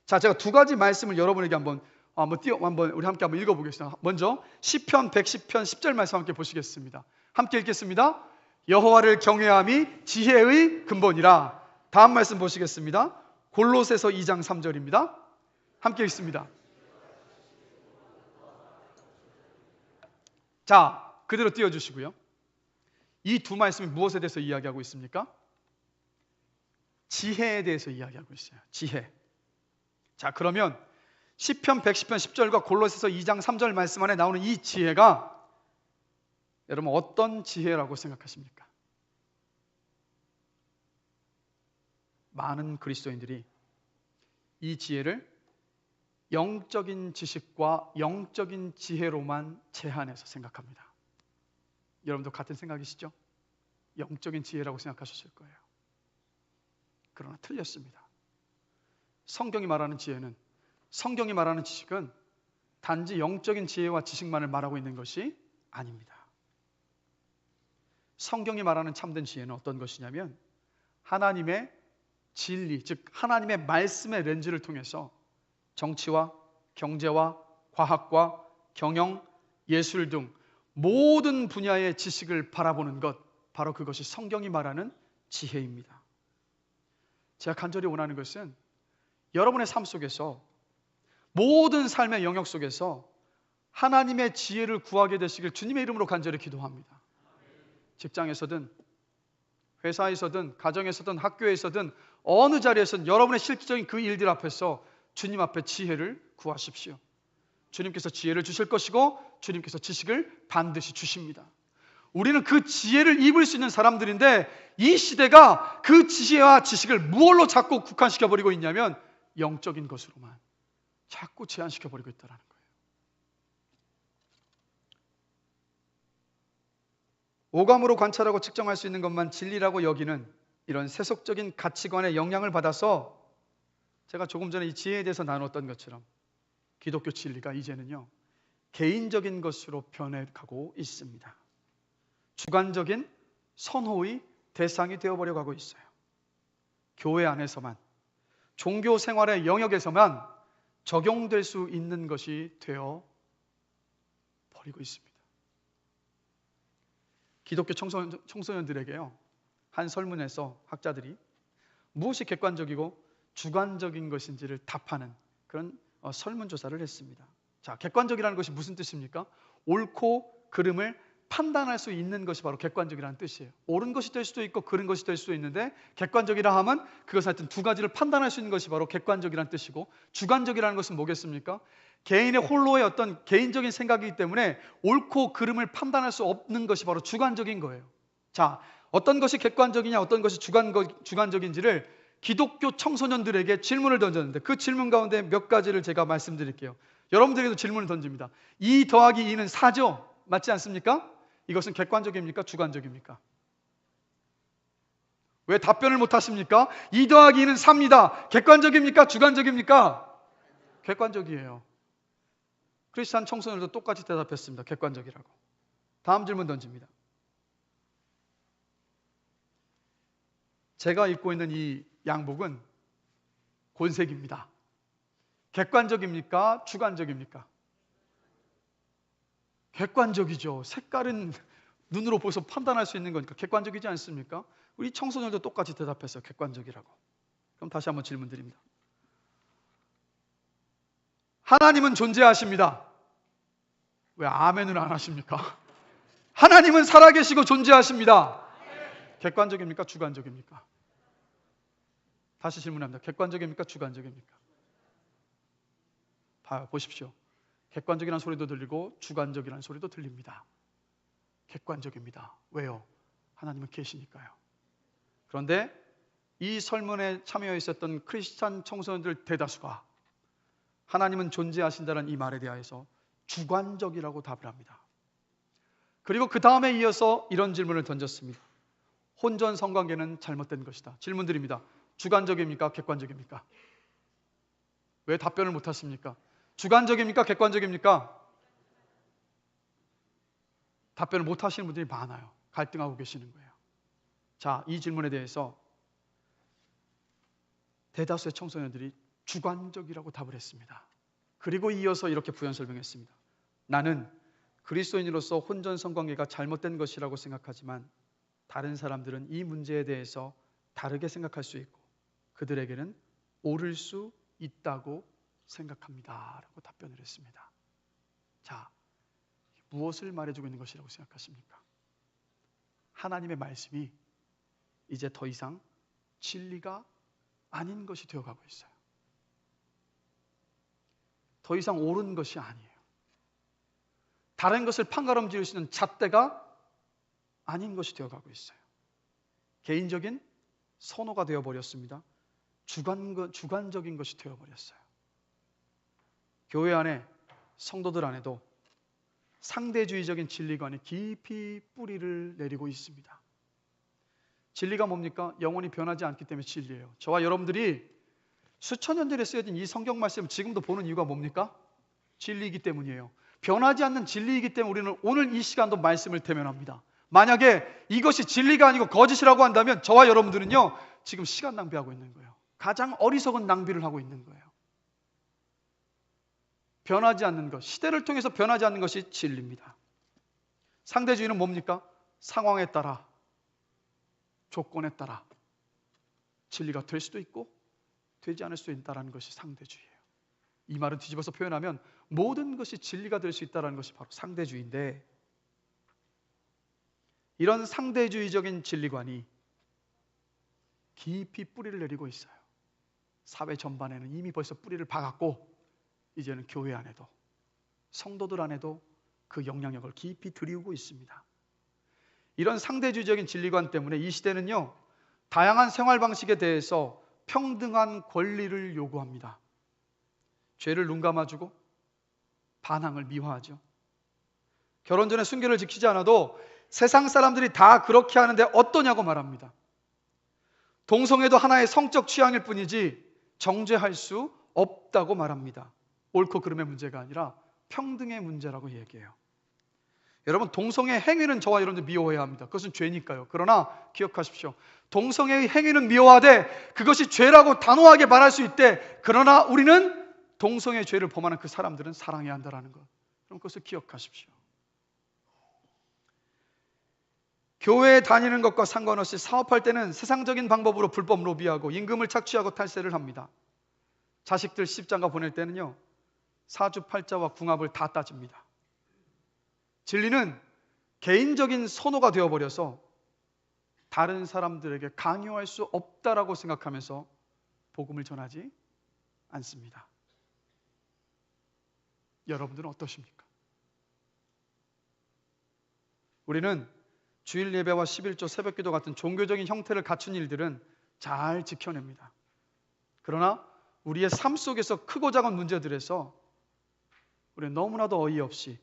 자, 제가 두 가지 말씀을 여러분에게 한번 우리 함께 한번 읽어보겠습니다. 먼저 시편 110편 10절 말씀 함께 보시겠습니다. 함께 읽겠습니다. 여호와를 경외함이 지혜의 근본이라. 다음 말씀 보시겠습니다. 골로새서 2장 3절입니다. 함께 읽습니다. 자, 그대로 띄워주시고요. 이 두 말씀이 무엇에 대해서 이야기하고 있습니까? 지혜에 대해서 이야기하고 있어요. 지혜. 자, 그러면 시편 110편 10절과 골로새서 2장 3절 말씀 안에 나오는 이 지혜가 여러분 어떤 지혜라고 생각하십니까? 많은 그리스도인들이 이 지혜를 영적인 지식과 영적인 지혜로만 제한해서 생각합니다. 여러분도 같은 생각이시죠? 영적인 지혜라고 생각하셨을 거예요. 그러나 틀렸습니다. 성경이 말하는 지혜는, 성경이 말하는 지식은 단지 영적인 지혜와 지식만을 말하고 있는 것이 아닙니다. 성경이 말하는 참된 지혜는 어떤 것이냐면 하나님의 진리, 즉 하나님의 말씀의 렌즈를 통해서 정치와 경제와 과학과 경영, 예술 등 모든 분야의 지식을 바라보는 것, 바로 그것이 성경이 말하는 지혜입니다. 제가 간절히 원하는 것은 여러분의 삶 속에서, 모든 삶의 영역 속에서 하나님의 지혜를 구하게 되시길 주님의 이름으로 간절히 기도합니다. 직장에서든 회사에서든 가정에서든 학교에서든 어느 자리에서든 여러분의 실질적인 그 일들 앞에서 주님 앞에 지혜를 구하십시오. 주님께서 지혜를 주실 것이고 주님께서 지식을 반드시 주십니다. 우리는 그 지혜를 입을 수 있는 사람들인데 이 시대가 그 지혜와 지식을 무엇로 자꾸 국한시켜버리고 있냐면 영적인 것으로만 자꾸 제한시켜버리고 있다는 거예요. 오감으로 관찰하고 측정할 수 있는 것만 진리라고 여기는 이런 세속적인 가치관의 영향을 받아서 제가 조금 전에 이 지혜에 대해서 나눴던 것처럼 기독교 진리가 이제는요 개인적인 것으로 변해가고 있습니다. 주관적인 선호의 대상이 되어버려 가고 있어요. 교회 안에서만, 종교 생활의 영역에서만 적용될 수 있는 것이 되어버리고 있습니다. 기독교 청소년들에게요 한 설문에서 학자들이 무엇이 객관적이고 주관적인 것인지를 답하는 그런 설문조사를 했습니다. 자, 객관적이라는 것이 무슨 뜻입니까? 옳고 그름을 판단할 수 있는 것이 바로 객관적이라는 뜻이에요. 옳은 것이 될 수도 있고 그른 것이 될 수도 있는데, 객관적이라 하면 그것은 하여튼 두 가지를 판단할 수 있는 것이 바로 객관적이라는 뜻이고, 주관적이라는 것은 뭐겠습니까? 개인의 홀로의 어떤 개인적인 생각이기 때문에 옳고 그름을 판단할 수 없는 것이 바로 주관적인 거예요. 자, 어떤 것이 객관적이냐, 어떤 것이 주관적인지를 기독교 청소년들에게 질문을 던졌는데, 그 질문 가운데 몇 가지를 제가 말씀드릴게요. 여러분들에게도 질문을 던집니다. 2 더하기 2는 4죠? 맞지 않습니까? 이것은 객관적입니까? 주관적입니까? 왜 답변을 못 하십니까? 2 더하기 2는 3입니다. 객관적입니까? 주관적입니까? 객관적이에요. 크리스찬 청소년들도 똑같이 대답했습니다. 객관적이라고. 다음 질문 던집니다. 제가 입고 있는 이 양복은 곤색입니다. 객관적입니까? 주관적입니까? 객관적이죠. 색깔은 눈으로 보고서 판단할 수 있는 거니까 객관적이지 않습니까? 우리 청소년도 똑같이 대답했어요. 객관적이라고. 그럼 다시 한번 질문 드립니다. 하나님은 존재하십니다. 왜 아멘을 안 하십니까? 하나님은 살아계시고 존재하십니다. 객관적입니까? 주관적입니까? 다시 질문합니다. 객관적입니까? 주관적입니까? 보십시오. 객관적이라는 소리도 들리고 주관적이라는 소리도 들립니다. 객관적입니다. 왜요? 하나님은 계시니까요. 그런데 이 설문에 참여해 있었던 크리스찬 청소년들 대다수가 하나님은 존재하신다는 이 말에 대하여서 주관적이라고 답을 합니다. 그리고 그 다음에 이어서 이런 질문을 던졌습니다. 혼전 성관계는 잘못된 것이다. 질문 드립니다. 주관적입니까? 객관적입니까? 왜 답변을 못 하십니까? 주관적입니까? 객관적입니까? 답변을 못 하시는 분들이 많아요. 갈등하고 계시는 거예요. 자, 이 질문에 대해서 대다수의 청소년들이 주관적이라고 답을 했습니다. 그리고 이어서 이렇게 부연 설명했습니다. 나는 그리스도인으로서 혼전 성관계가 잘못된 것이라고 생각하지만 다른 사람들은 이 문제에 대해서 다르게 생각할 수 있고 그들에게는 옳을 수 있다고 생각합니다. 라고 답변을 했습니다. 자, 무엇을 말해주고 있는 것이라고 생각하십니까? 하나님의 말씀이 이제 더 이상 진리가 아닌 것이 되어가고 있어요. 더 이상 옳은 것이 아니에요. 다른 것을 판가름 지을 수 있는 잣대가 아닌 것이 되어가고 있어요. 개인적인 선호가 되어버렸습니다. 주관적인 것이 되어버렸어요. 교회 안에 성도들 안에도 상대주의적인 진리관이 깊이 뿌리를 내리고 있습니다. 진리가 뭡니까? 영원히 변하지 않기 때문에 진리예요. 저와 여러분들이 수천 년 전에 쓰여진 이 성경 말씀을 지금도 보는 이유가 뭡니까? 진리이기 때문이에요. 변하지 않는 진리이기 때문에 우리는 오늘 이 시간도 말씀을 대면합니다. 만약에 이것이 진리가 아니고 거짓이라고 한다면 저와 여러분들은요, 지금 시간 낭비하고 있는 거예요. 가장 어리석은 낭비를 하고 있는 거예요. 변하지 않는 것, 시대를 통해서 변하지 않는 것이 진리입니다. 상대주의는 뭡니까? 상황에 따라, 조건에 따라 진리가 될 수도 있고 되지 않을 수도 있다는 것이 상대주의예요. 이 말은 뒤집어서 표현하면 모든 것이 진리가 될 수 있다는 것이 바로 상대주의인데, 이런 상대주의적인 진리관이 깊이 뿌리를 내리고 있어요. 사회 전반에는 이미 벌써 뿌리를 박았고 이제는 교회 안에도, 성도들 안에도 그 영향력을 깊이 들이우고 있습니다. 이런 상대주의적인 진리관 때문에 이 시대는요, 다양한 생활 방식에 대해서 평등한 권리를 요구합니다. 죄를 눈감아주고 반항을 미화하죠. 결혼 전에 순결을 지키지 않아도 세상 사람들이 다 그렇게 하는데 어떠냐고 말합니다. 동성애도 하나의 성적 취향일 뿐이지 정죄할 수 없다고 말합니다. 옳고 그름의 문제가 아니라 평등의 문제라고 얘기해요. 여러분, 동성애 행위는 저와 여러분들 미워해야 합니다. 그것은 죄니까요. 그러나 기억하십시오. 동성애의 행위는 미워하되 그것이 죄라고 단호하게 말할 수 있대. 그러나 우리는 동성애 죄를 범하는 그 사람들은 사랑해야 한다는 것. 그럼 그것을 기억하십시오. 교회에 다니는 것과 상관없이 사업할 때는 세상적인 방법으로 불법 로비하고 임금을 착취하고 탈세를 합니다. 자식들 시집장가 보낼 때는요, 사주팔자와 궁합을 다 따집니다. 진리는 개인적인 선호가 되어버려서 다른 사람들에게 강요할 수 없다라고 생각하면서 복음을 전하지 않습니다. 여러분들은 어떠십니까? 우리는 주일 예배와 11조 새벽기도 같은 종교적인 형태를 갖춘 일들은 잘 지켜냅니다. 그러나 우리의 삶 속에서 크고 작은 문제들에서 우리는 너무나도 어이없이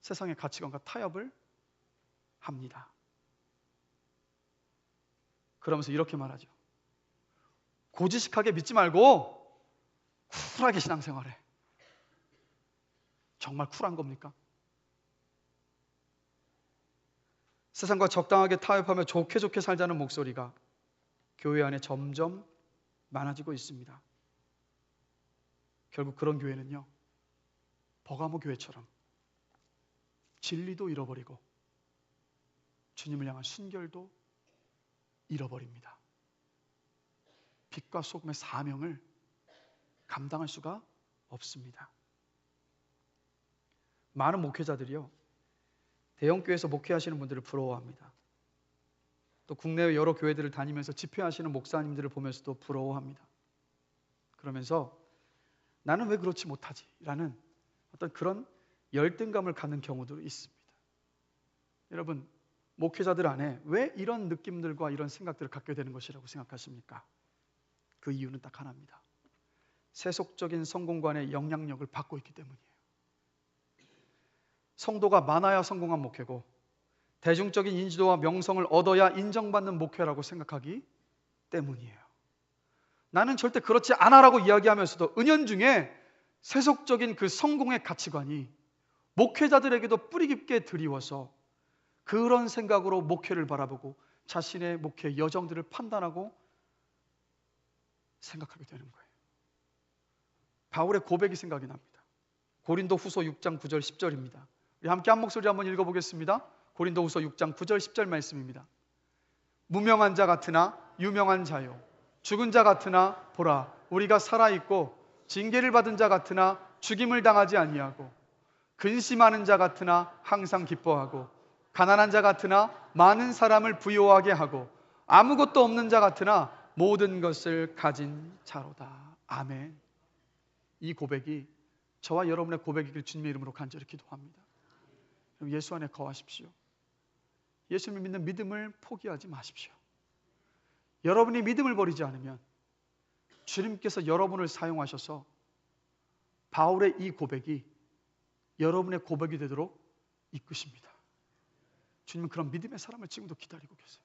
세상의 가치관과 타협을 합니다. 그러면서 이렇게 말하죠. 고지식하게 믿지 말고 쿨하게 신앙생활해. 정말 쿨한 겁니까? 세상과 적당하게 타협하며 좋게 살자는 목소리가 교회 안에 점점 많아지고 있습니다. 결국 그런 교회는요, 버가모 교회처럼 진리도 잃어버리고 주님을 향한 순결도 잃어버립니다. 빛과 소금의 사명을 감당할 수가 없습니다. 많은 목회자들이요, 대형교회에서 목회하시는 분들을 부러워합니다. 또 국내의 여러 교회들을 다니면서 집회하시는 목사님들을 보면서도 부러워합니다. 그러면서 나는 왜 그렇지 못하지? 라는 어떤 그런 열등감을 갖는 경우도 있습니다. 여러분, 목회자들 안에 왜 이런 느낌들과 이런 생각들을 갖게 되는 것이라고 생각하십니까? 그 이유는 딱 하나입니다. 세속적인 성공관의 영향력을 받고 있기 때문이에요. 성도가 많아야 성공한 목회고 대중적인 인지도와 명성을 얻어야 인정받는 목회라고 생각하기 때문이에요. 나는 절대 그렇지 않아라고 이야기하면서도 은연중에 세속적인 그 성공의 가치관이 목회자들에게도 뿌리 깊게 드리워서 그런 생각으로 목회를 바라보고 자신의 목회 여정들을 판단하고 생각하게 되는 거예요. 바울의 고백이 생각이 납니다. 고린도 후서 6장 9절 10절입니다. 우리 함께 한 목소리 한번 읽어보겠습니다. 고린도 후서 6장 9절 10절 말씀입니다. 무명한 자 같으나 유명한 자요, 죽은 자 같으나 보라 우리가 살아있고, 징계를 받은 자 같으나 죽임을 당하지 아니하고, 근심하는 자 같으나 항상 기뻐하고, 가난한 자 같으나 많은 사람을 부요하게 하고, 아무것도 없는 자 같으나 모든 것을 가진 자로다. 아멘. 이 고백이 저와 여러분의 고백이길 주님의 이름으로 간절히 기도합니다. 예수 안에 거하십시오. 예수님을 믿는 믿음을 포기하지 마십시오. 여러분이 믿음을 버리지 않으면 주님께서 여러분을 사용하셔서 바울의 이 고백이 여러분의 고백이 되도록 이끄십니다. 주님은 그런 믿음의 사람을 지금도 기다리고 계세요.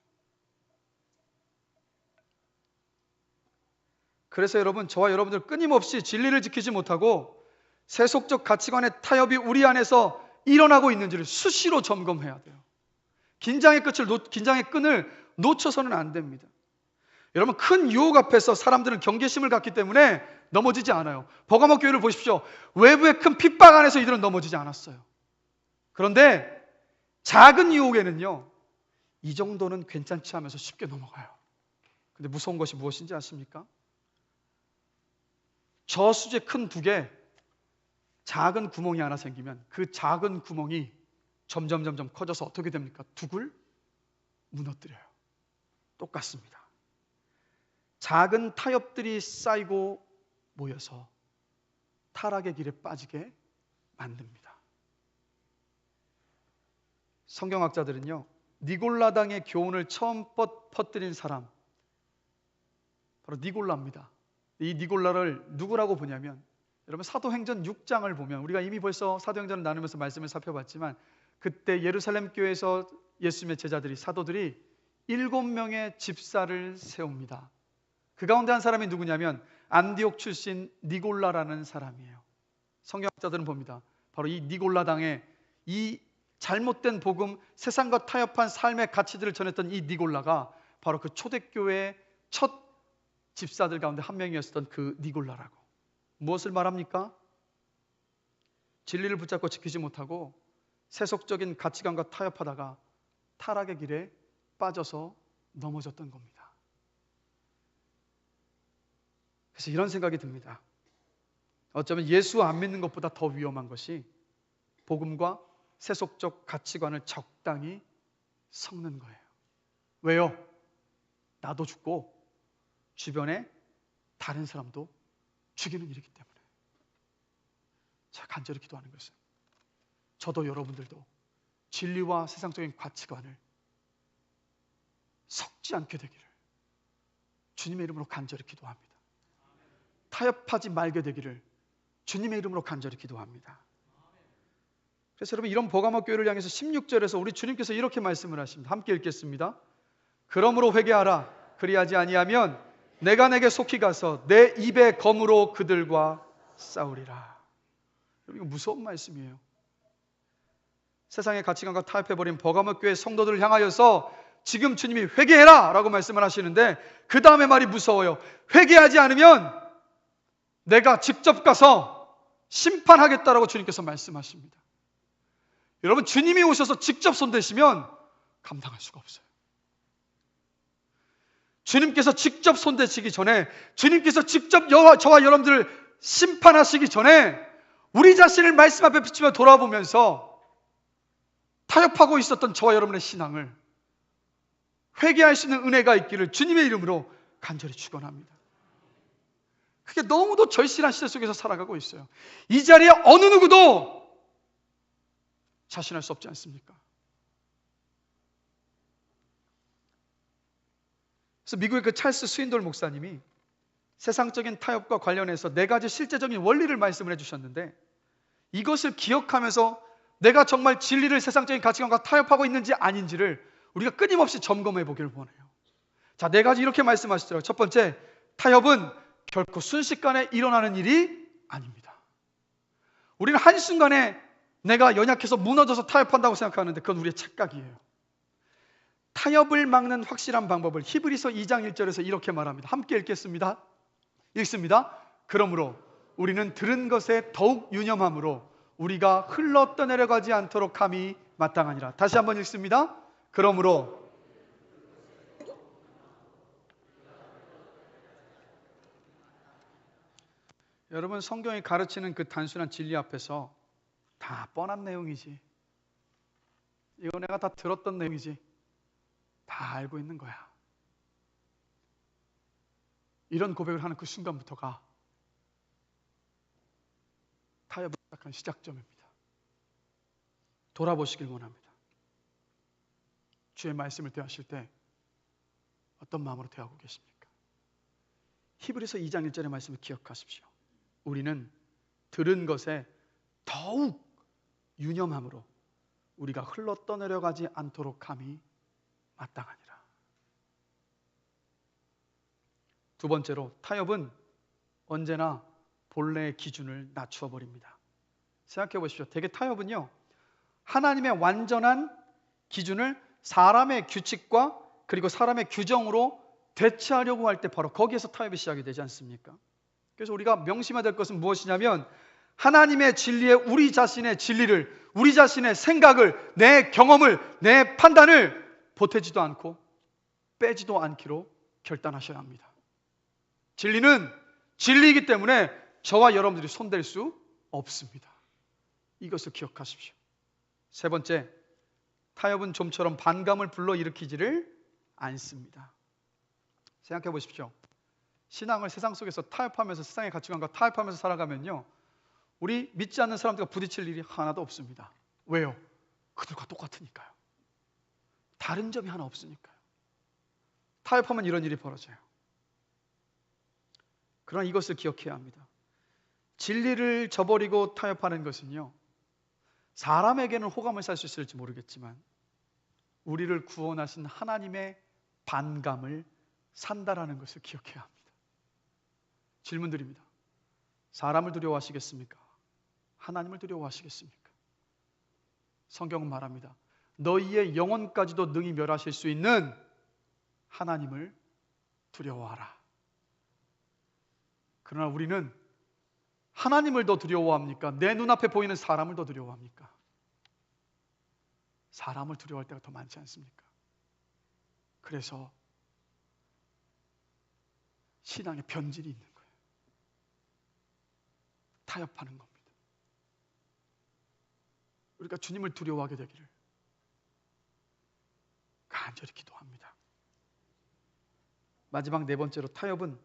그래서 여러분, 저와 여러분들 끊임없이 진리를 지키지 못하고 세속적 가치관의 타협이 우리 안에서 일어나고 있는지를 수시로 점검해야 돼요. 긴장의 끈을 놓쳐서는 안 됩니다. 여러분, 큰 유혹 앞에서 사람들은 경계심을 갖기 때문에 넘어지지 않아요. 버가모 교회를 보십시오. 외부의 큰 핍박 안에서 이들은 넘어지지 않았어요. 그런데 작은 유혹에는요, 이 정도는 괜찮지 하면서 쉽게 넘어가요. 근데 무서운 것이 무엇인지 아십니까? 저수지 큰 두 개, 작은 구멍이 하나 생기면 그 작은 구멍이 점점 커져서 어떻게 됩니까? 둑을 무너뜨려요. 똑같습니다. 작은 타협들이 쌓이고 모여서 타락의 길에 빠지게 만듭니다. 성경학자들은요, 니골라당의 교훈을 처음 퍼뜨린 사람, 바로 니골라입니다. 이 니골라를 누구라고 보냐면, 여러분 사도행전 6장을 보면, 우리가 이미 벌써 사도행전을 나누면서 말씀을 살펴봤지만, 그때 예루살렘 교회에서 예수님의 제자들이, 사도들이 7명의 집사를 세웁니다. 그 가운데 한 사람이 누구냐면 안디옥 출신 니골라라는 사람이에요. 성경학자들은 봅니다. 바로 이 니골라당의 이 잘못된 복음, 세상과 타협한 삶의 가치들을 전했던 이 니골라가 바로 그 초대교회의 첫 집사들 가운데 한 명이었던 그 니골라라고. 무엇을 말합니까? 진리를 붙잡고 지키지 못하고 세속적인 가치관과 타협하다가 타락의 길에 빠져서 넘어졌던 겁니다. 그래서 이런 생각이 듭니다. 어쩌면 예수 안 믿는 것보다 더 위험한 것이 복음과 세속적 가치관을 적당히 섞는 거예요. 왜요? 나도 죽고 주변에 다른 사람도 죽이는 일이기 때문에. 제가 간절히 기도하는 것은 저도 여러분들도 진리와 세상적인 가치관을 섞지 않게 되기를 주님의 이름으로 간절히 기도합니다. 타협하지 말게 되기를 주님의 이름으로 간절히 기도합니다. 그래서 여러분, 이런 버가모 교회를 향해서 16절에서 우리 주님께서 이렇게 말씀을 하십니다. 함께 읽겠습니다. 그러므로 회개하라. 그리하지 아니하면 내가 내게 속히 가서 내 입의 검으로 그들과 싸우리라. 이거 무서운 말씀이에요. 세상의 가치관과 타협해버린 버가모 교회 성도들을 향하여서 지금 주님이 회개해라 라고 말씀을 하시는데, 그 다음에 말이 무서워요. 회개하지 않으면 내가 직접 가서 심판하겠다라고 주님께서 말씀하십니다. 여러분, 주님이 오셔서 직접 손대시면 감당할 수가 없어요. 주님께서 직접 손대시기 전에, 주님께서 직접 저와 여러분들을 심판하시기 전에 우리 자신을 말씀 앞에 비추며 돌아보면서 타협하고 있었던 저와 여러분의 신앙을 회개할 수 있는 은혜가 있기를 주님의 이름으로 간절히 축원합니다. 그게 너무도 절실한 시대 속에서 살아가고 있어요. 이 자리에 어느 누구도 자신할 수 없지 않습니까? 그래서 미국의 그 찰스 스윈돌 목사님이 세상적인 타협과 관련해서 4가지 실제적인 원리를 말씀을 해주셨는데, 이것을 기억하면서 내가 정말 진리를 세상적인 가치관과 타협하고 있는지 아닌지를 우리가 끊임없이 점검해 보기를 원해요. 자, 4가지 이렇게 말씀하시더라고요. 첫 번째, 타협은 결코 순식간에 일어나는 일이 아닙니다. 우리는 한순간에 내가 연약해서 무너져서 타협한다고 생각하는데 그건 우리의 착각이에요. 타협을 막는 확실한 방법을 히브리서 2장 1절에서 이렇게 말합니다. 함께 읽겠습니다. 읽습니다. 그러므로 우리는 들은 것에 더욱 유념함으로 우리가 흘러 떠내려가지 않도록 함이 마땅하니라. 다시 한번 읽습니다. 그러므로 여러분, 성경이 가르치는 그 단순한 진리 앞에서 다 뻔한 내용이지, 이거 내가 다 들었던 내용이지, 다 알고 있는 거야, 이런 고백을 하는 그 순간부터가 타협을 시작한 시작점입니다. 돌아보시길 원합니다. 주의 말씀을 대하실 때 어떤 마음으로 대하고 계십니까? 히브리서 2장 1절의 말씀을 기억하십시오. 우리는 들은 것에 더욱 유념함으로 우리가 흘러 떠내려가지 않도록 함이 마땅하니라. 두 번째로, 타협은 언제나 본래의 기준을 낮추어 버립니다. 생각해 보십시오. 대개 타협은요, 하나님의 완전한 기준을 사람의 규칙과 그리고 사람의 규정으로 대체하려고 할 때 바로 거기에서 타협이 시작이 되지 않습니까? 그래서 우리가 명심해야 될 것은 무엇이냐면, 하나님의 진리에 우리 자신의 진리를, 우리 자신의 생각을, 내 경험을, 내 판단을 보태지도 않고 빼지도 않기로 결단하셔야 합니다. 진리는 진리이기 때문에 저와 여러분들이 손댈 수 없습니다. 이것을 기억하십시오. 세 번째, 타협은 좀처럼 반감을 불러일으키지를 않습니다. 생각해 보십시오. 신앙을 세상 속에서 타협하면서, 세상의 가치관과 타협하면서 살아가면요, 우리 믿지 않는 사람들과 부딪힐 일이 하나도 없습니다. 왜요? 그들과 똑같으니까요. 다른 점이 하나 없으니까요. 타협하면 이런 일이 벌어져요. 그러나 이것을 기억해야 합니다. 진리를 저버리고 타협하는 것은요, 사람에게는 호감을 살 수 있을지 모르겠지만 우리를 구원하신 하나님의 반감을 산다라는 것을 기억해야 합니다. 질문 드립니다. 사람을 두려워하시겠습니까? 하나님을 두려워하시겠습니까? 성경은 말합니다. 너희의 영혼까지도 능히 멸하실 수 있는 하나님을 두려워하라. 그러나 우리는 하나님을 더 두려워합니까? 내 눈앞에 보이는 사람을 더 두려워합니까? 사람을 두려워할 때가 더 많지 않습니까? 그래서 신앙에 변질이 있는 거예요. 타협하는 겁니다. 우리가 주님을 두려워하게 되기를 간절히 기도합니다. 마지막 네 번째로, 타협은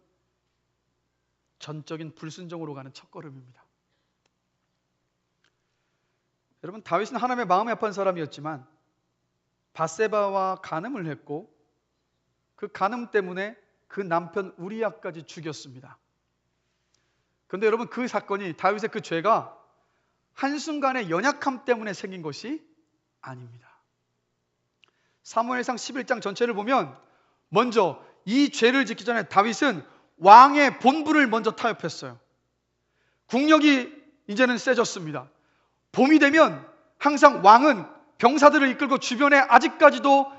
전적인 불순종으로 가는 첫걸음입니다. 여러분, 다윗은 하나님의 마음이 아픈 사람이었지만 밧세바와 간음을 했고 그 간음 때문에 그 남편 우리아까지 죽였습니다. 그런데 여러분, 그 사건이, 다윗의 그 죄가 한순간의 연약함 때문에 생긴 것이 아닙니다. 사무엘상 11장 전체를 보면 먼저 이 죄를 짓기 전에 다윗은 왕의 본분을 먼저 타협했어요. 국력이 이제는 세졌습니다. 봄이 되면 항상 왕은 병사들을 이끌고 주변에 아직까지도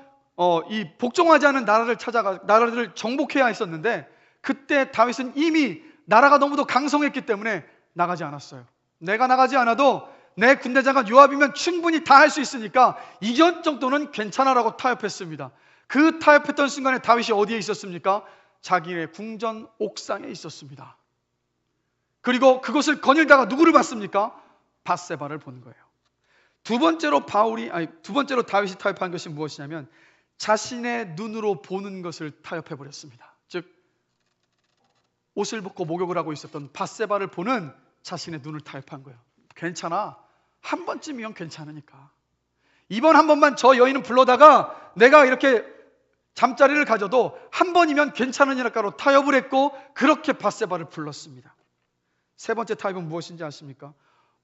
이 복종하지 않은 나라들을 정복해야 했었는데, 그때 다윗은 이미 나라가 너무도 강성했기 때문에 나가지 않았어요. 내가 나가지 않아도 내 군대장관 요압이면 충분히 다 할 수 있으니까 이전 정도는 괜찮아라고 타협했습니다. 그 타협했던 순간에 다윗이 어디에 있었습니까? 자기의 궁전 옥상에 있었습니다. 그리고 그것을 거닐다가 누구를 봤습니까? 밧세바를 본 거예요. 두 번째로 다윗이 타협한 것이 무엇이냐면 자신의 눈으로 보는 것을 타협해 버렸습니다. 즉, 옷을 벗고 목욕을 하고 있었던 밧세바를 보는 자신의 눈을 타협한 거예요. 괜찮아, 한 번쯤이면 괜찮으니까, 이번 한 번만 저 여인은 불러다가 내가 이렇게 잠자리를 가져도 한 번이면 괜찮으니까로 타협을 했고, 그렇게 밧세바를 불렀습니다. 세 번째 타협은 무엇인지 아십니까?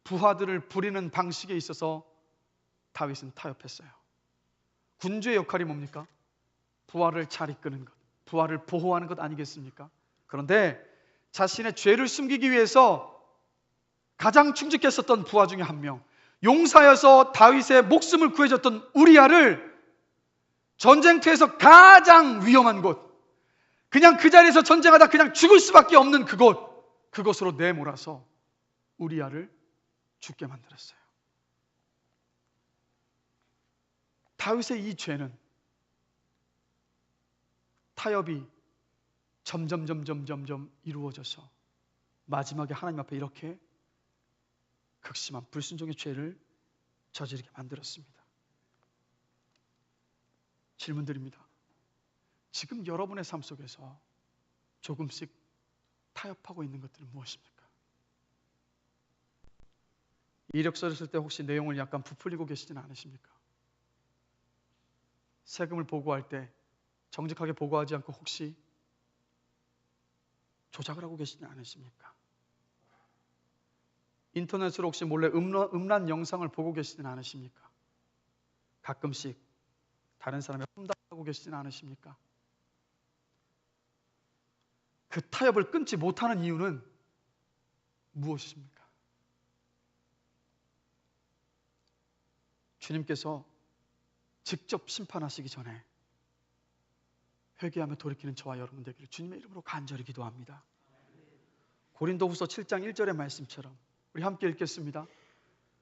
부하들을 부리는 방식에 있어서 다윗은 타협했어요. 군주의 역할이 뭡니까? 부하를 잘 이끄는 것, 부하를 보호하는 것 아니겠습니까? 그런데 자신의 죄를 숨기기 위해서 가장 충직했었던 부하 중에 한 명, 용사여서 다윗의 목숨을 구해줬던 우리아를 전쟁터에서 가장 위험한 곳, 그냥 그 자리에서 전쟁하다 그냥 죽을 수밖에 없는 그곳으로 내몰아서 우리아를 죽게 만들었어요. 다윗의 이 죄는 타협이 점점 이루어져서 마지막에 하나님 앞에 이렇게 극심한 불순종의 죄를 저지르게 만들었습니다. 질문 드립니다. 지금 여러분의 삶 속에서 조금씩 타협하고 있는 것들은 무엇입니까? 이력서를 쓸 때 혹시 내용을 약간 부풀리고 계시지는 않으십니까? 세금을 보고할 때 정직하게 보고하지 않고 혹시 조작을 하고 계시지는 않으십니까? 인터넷으로 혹시 몰래 음란 영상을 보고 계시지는 않으십니까? 가끔씩 다른 사람의 험담하고 계시지는 않으십니까? 그 타협을 끊지 못하는 이유는 무엇입니까? 주님께서 직접 심판하시기 전에 회개하며 돌이키는 저와 여러분 되기를 주님의 이름으로 간절히 기도합니다. 고린도후서 7장 1절의 말씀처럼 우리 함께 읽겠습니다.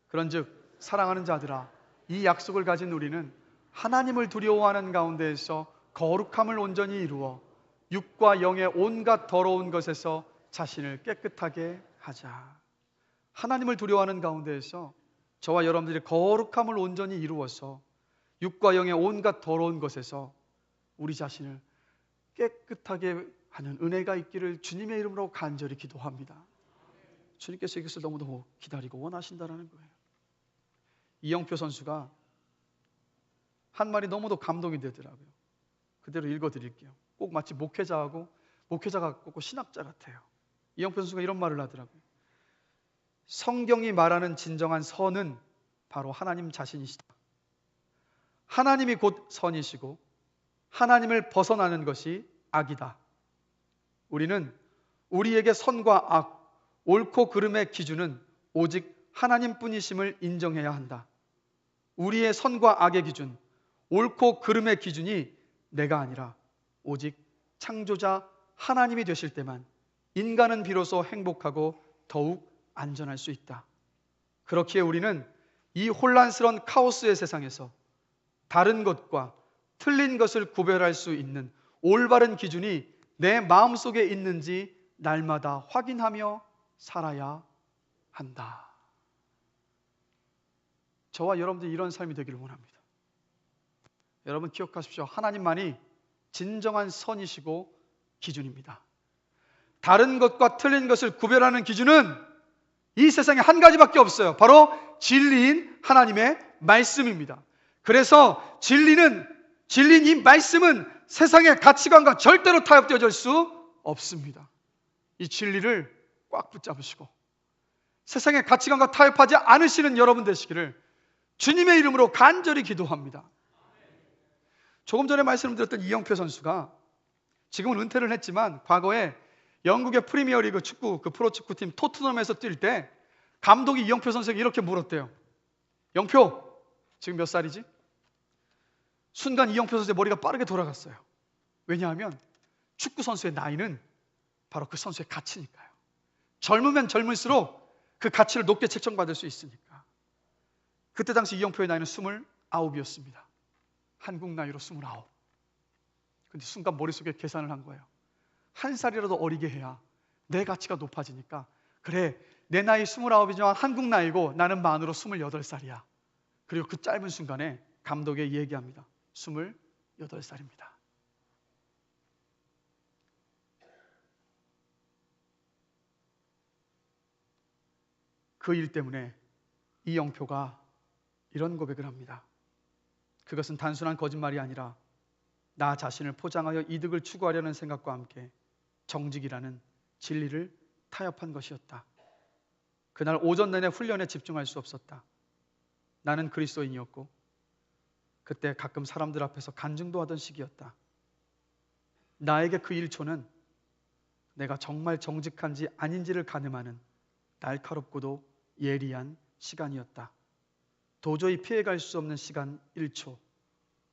그런즉 사랑하는 자들아, 이 약속을 가진 우리는 하나님을 두려워하는 가운데에서 거룩함을 온전히 이루어 육과 영의 온갖 더러운 것에서 자신을 깨끗하게 하자. 하나님을 두려워하는 가운데에서 저와 여러분들이 거룩함을 온전히 이루어서 육과 영의 온갖 더러운 것에서 우리 자신을 깨끗하게 하는 은혜가 있기를 주님의 이름으로 간절히 기도합니다. 주님께서 이것을 너무도 기다리고 원하신다는 거예요. 이영표 선수가 한 말이 너무도 감동이 되더라고요. 그대로 읽어드릴게요. 꼭 마치 목회자가 꼭 신학자 같아요. 이영표 선수가 이런 말을 하더라고요. 성경이 말하는 진정한 선은 바로 하나님 자신이시다. 하나님이 곧 선이시고 하나님을 벗어나는 것이 악이다. 우리는 우리에게 선과 악, 옳고 그름의 기준은 오직 하나님뿐이심을 인정해야 한다. 우리의 선과 악의 기준, 옳고 그름의 기준이 내가 아니라 오직 창조자 하나님이 되실 때만 인간은 비로소 행복하고 더욱 안전할 수 있다. 그렇기에 우리는 이 혼란스러운 카오스의 세상에서 다른 것과 틀린 것을 구별할 수 있는 올바른 기준이 내 마음속에 있는지 날마다 확인하며 살아야 한다. 저와 여러분들이 이런 삶이 되기를 원합니다. 여러분 기억하십시오. 하나님만이 진정한 선이시고 기준입니다. 다른 것과 틀린 것을 구별하는 기준은 이 세상에 한 가지밖에 없어요. 바로 진리인 하나님의 말씀입니다. 그래서 진리인 이 말씀은 세상의 가치관과 절대로 타협되어질 수 없습니다. 이 진리를 꽉 붙잡으시고 세상의 가치관과 타협하지 않으시는 여러분 되시기를 주님의 이름으로 간절히 기도합니다. 조금 전에 말씀드렸던 이영표 선수가 지금은 은퇴를 했지만 과거에 영국의 프리미어리그 축구 그 프로축구팀 토트넘에서 뛸 때 감독이 이영표 선수에게 이렇게 물었대요. 영표, 지금 몇 살이지? 순간 이영표 선수의 머리가 빠르게 돌아갔어요. 왜냐하면 축구 선수의 나이는 바로 그 선수의 가치니까요. 젊으면 젊을수록 그 가치를 높게 책정받을 수 있으니까. 그때 당시 이영표의 나이는 29이었습니다. 한국 나이로 29. 근데 순간 머릿속에 계산을 한 거예요. 한 살이라도 어리게 해야 내 가치가 높아지니까, 그래, 내 나이 29이지만 한국 나이고 나는 만으로 28살이야. 그리고 그 짧은 순간에 감독에게 얘기합니다. 28살입니다. 그 일 때문에 이영표가 이런 고백을 합니다. 그것은 단순한 거짓말이 아니라 나 자신을 포장하여 이득을 추구하려는 생각과 함께 정직이라는 진리를 타협한 것이었다. 그날 오전 내내 훈련에 집중할 수 없었다. 나는 그리스도인이었고 그때 가끔 사람들 앞에서 간증도 하던 시기였다. 나에게 그 1초는 내가 정말 정직한지 아닌지를 가늠하는 날카롭고도 예리한 시간이었다. 도저히 피해갈 수 없는 시간 1초,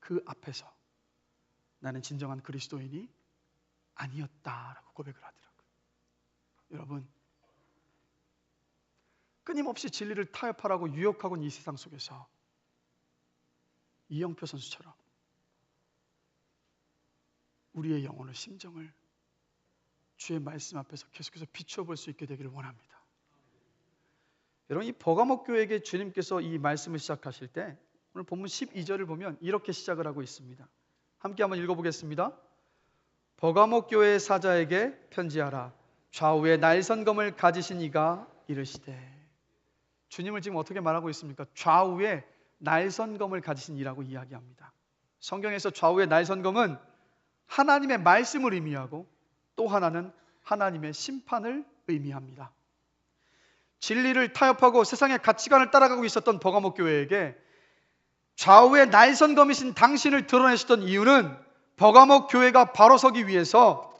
그 앞에서 나는 진정한 그리스도인이 아니었다라고 고백을 하더라고요. 여러분, 끊임없이 진리를 타협하라고 유혹하고 있는 이 세상 속에서 이영표 선수처럼 우리의 영혼을, 심정을 주의 말씀 앞에서 계속해서 비추어 볼 수 있게 되기를 원합니다. 여러분, 이 버가모 교회에게 주님께서 이 말씀을 시작하실 때 오늘 본문 12절을 보면 이렇게 시작을 하고 있습니다. 함께 한번 읽어보겠습니다. 버가모 교회의 사자에게 편지하라. 좌우에 날선검을 가지신 이가 이르시되. 주님을 지금 어떻게 말하고 있습니까? 좌우에 날선검을 가지신 이라고 이야기합니다. 성경에서 좌우의 날선검은 하나님의 말씀을 의미하고 또 하나는 하나님의 심판을 의미합니다. 진리를 타협하고 세상의 가치관을 따라가고 있었던 버가모 교회에게 좌우의 날선검이신 당신을 드러내셨던 이유는 버가모 교회가 바로 서기 위해서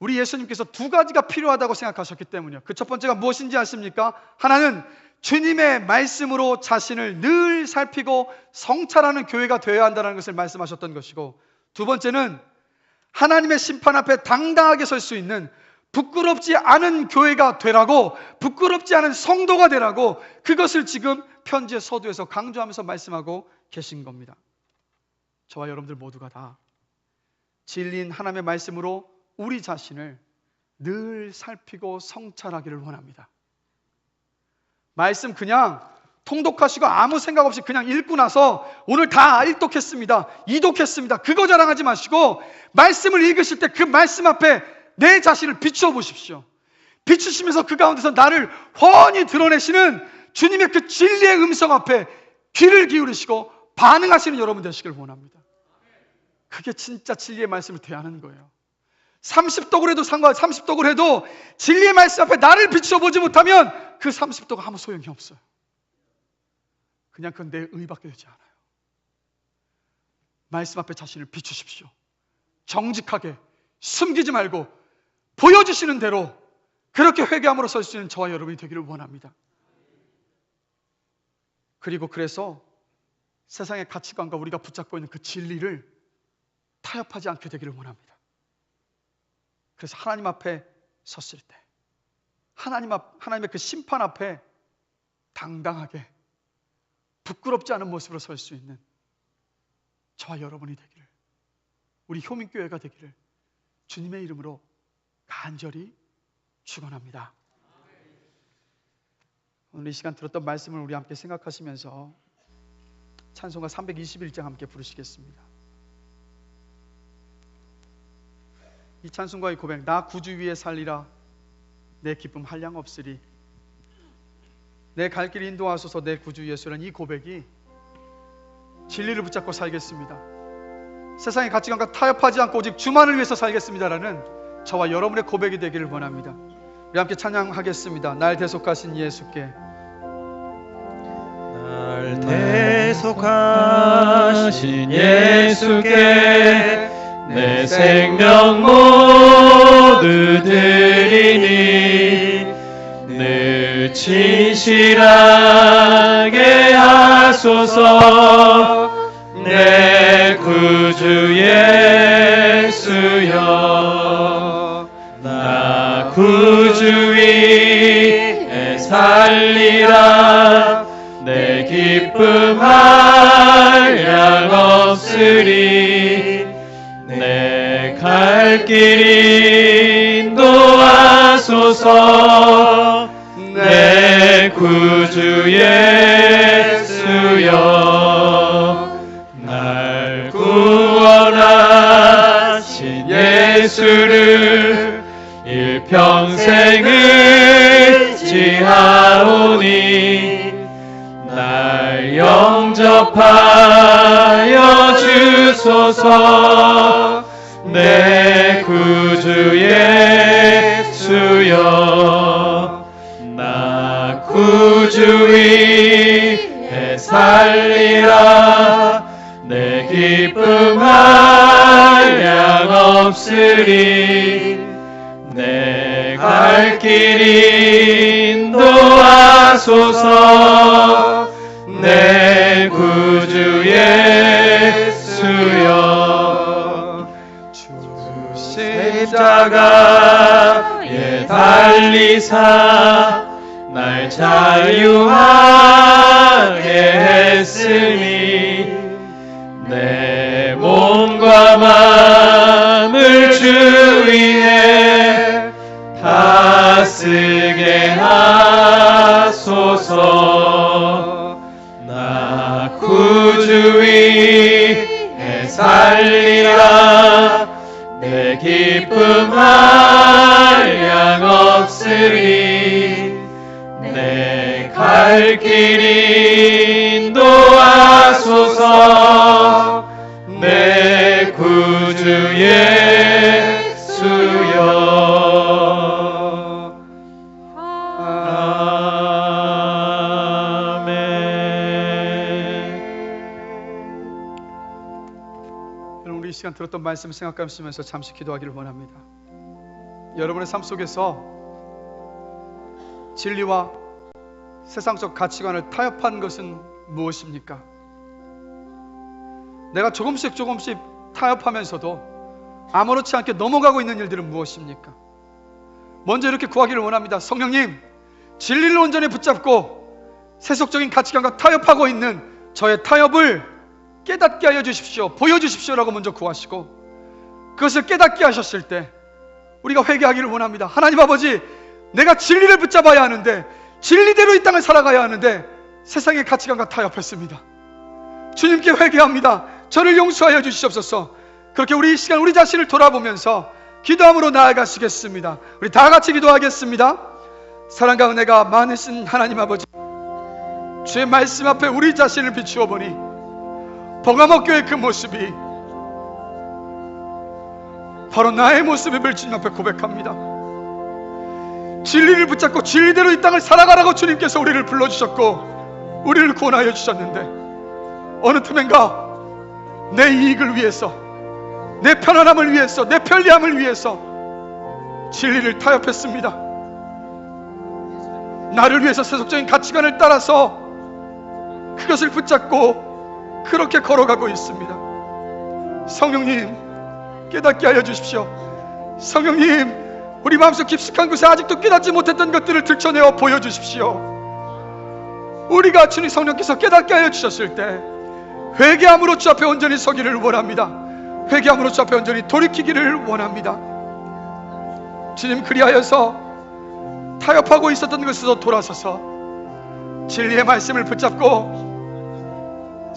우리 예수님께서 두 가지가 필요하다고 생각하셨기 때문이에요. 그 첫 번째가 무엇인지 아십니까? 하나는 주님의 말씀으로 자신을 늘 살피고 성찰하는 교회가 되어야 한다는 것을 말씀하셨던 것이고, 두 번째는 하나님의 심판 앞에 당당하게 설 수 있는 부끄럽지 않은 교회가 되라고, 부끄럽지 않은 성도가 되라고, 그것을 지금 편지의 서두에서 강조하면서 말씀하고 계신 겁니다. 저와 여러분들 모두가 다 진리인 하나님의 말씀으로 우리 자신을 늘 살피고 성찰하기를 원합니다. 말씀 그냥 통독하시고 아무 생각 없이 그냥 읽고 나서 오늘 다 1독했습니다, 2독했습니다, 그거 자랑하지 마시고 말씀을 읽으실 때 그 말씀 앞에 내 자신을 비추어 보십시오. 비추시면서 그 가운데서 나를 훤히 드러내시는 주님의 그 진리의 음성 앞에 귀를 기울이시고 반응하시는 여러분 되시길 원합니다. 그게 진짜 진리의 말씀을 대하는 거예요. 30독을 해도 상관없어요. 30독을 해도 진리의 말씀 앞에 나를 비추어 보지 못하면 그 30독은 아무 소용이 없어요. 그냥 그건 내 의밖에 되지 않아요. 말씀 앞에 자신을 비추십시오. 정직하게 숨기지 말고 보여주시는 대로 그렇게 회개함으로 설 수 있는 저와 여러분이 되기를 원합니다. 그리고 그래서 세상의 가치관과 우리가 붙잡고 있는 그 진리를 타협하지 않게 되기를 원합니다. 그래서 하나님 앞에 섰을 때 하나님의 그 심판 앞에 당당하게 부끄럽지 않은 모습으로 설 수 있는 저와 여러분이 되기를, 우리 효민교회가 되기를 주님의 이름으로 간절히 축원합니다. 오늘 이 시간 들었던 말씀을 우리 함께 생각하시면서 찬송가 321장 함께 부르시겠습니다. 이 찬송가의 고백, 나 구주 위에 살리라 내 기쁨 한량 없으리, 내 갈 길 인도하소서 내 구주 예수라는 이 고백이 진리를 붙잡고 살겠습니다, 세상의 가치관과 타협하지 않고 오직 주만을 위해서 살겠습니다라는 저와 여러분의 고백이 되기를 원합니다. 우리 함께 찬양하겠습니다. 날 대속하신 예수께. 날 대속하신 예수께 내 생명 모두 드리니 늘 진실하게 하소서 내 구주 예수여. 나 구주 위에 살리라 내 기쁨 한량 없으리, 내 갈 길 인도하소서 내 구주 예수여. 날 구원하신 예수를 일평생을 의지하오니 날 영접하여 주소서 내 구주 예수여. 나 구주 위에 살리라 내 기쁨 한량 없으리, 내 갈 길 인도하소서 내 구주 예수여. 주 십자가에 달리사 날 자유하게 했으니 내 몸과 마음을 주 위에 다쓰게 하소서. 나 구주 위에 살리라 내 기쁨 한량 없으리, 내 갈 길 인도하소서 내 구주 예수여. 아멘. 여러분, 우리 이 시간 들었던 말씀을 생각하시면서 잠시 기도하기를 원합니다. 여러분의 삶 속에서 진리와 세상적 가치관을 타협한 것은 무엇입니까? 내가 조금씩 타협하면서도 아무렇지 않게 넘어가고 있는 일들은 무엇입니까? 먼저 이렇게 구하기를 원합니다. 성령님, 진리를 온전히 붙잡고 세속적인 가치관과 타협하고 있는 저의 타협을 깨닫게 하여 주십시오, 보여주십시오라고 먼저 구하시고, 그것을 깨닫게 하셨을 때 우리가 회개하기를 원합니다. 하나님 아버지, 내가 진리를 붙잡아야 하는데, 진리대로 이 땅을 살아가야 하는데 세상의 가치관과 타협했습니다. 주님께 회개합니다. 저를 용서하여 주시옵소서. 그렇게 우리 이 시간 우리 자신을 돌아보면서 기도함으로 나아가시겠습니다. 우리 다 같이 기도하겠습니다. 사랑과 은혜가 많으신 하나님 아버지, 주의 말씀 앞에 우리 자신을 비추어 보니 버가모교의 그 모습이 바로 나의 모습임을 주님 앞에 고백합니다. 진리를 붙잡고 진리대로 이 땅을 살아가라고 주님께서 우리를 불러주셨고 우리를 구원하여 주셨는데, 어느 틈엔가 내 이익을 위해서, 내 편안함을 위해서, 내 편리함을 위해서 진리를 타협했습니다. 나를 위해서 세속적인 가치관을 따라서 그것을 붙잡고 그렇게 걸어가고 있습니다. 성령님, 깨닫게 하여 주십시오. 성령님, 우리 마음속 깊숙한 곳에 아직도 깨닫지 못했던 것들을 들춰내어 보여주십시오. 우리가 주님 성령께서 깨닫게 하여 주셨을 때 회개함으로 주 앞에 온전히 서기를 원합니다. 회개함으로 주 앞에 온전히 돌이키기를 원합니다. 주님, 그리하여서 타협하고 있었던 것에서 돌아서서 진리의 말씀을 붙잡고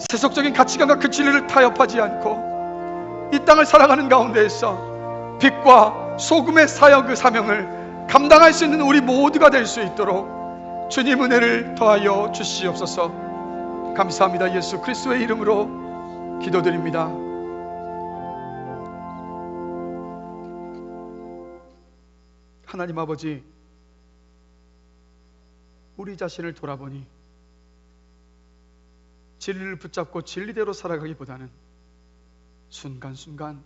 세속적인 가치관과 그 진리를 타협하지 않고 이 땅을 살아가는 가운데에서 빛과 소금의 사역 그 사명을 감당할 수 있는 우리 모두가 될 수 있도록 주님 은혜를 더하여 주시옵소서. 감사합니다. 예수 그리스도의 이름으로 기도드립니다. 하나님 아버지, 우리 자신을 돌아보니 진리를 붙잡고 진리대로 살아가기보다는 순간순간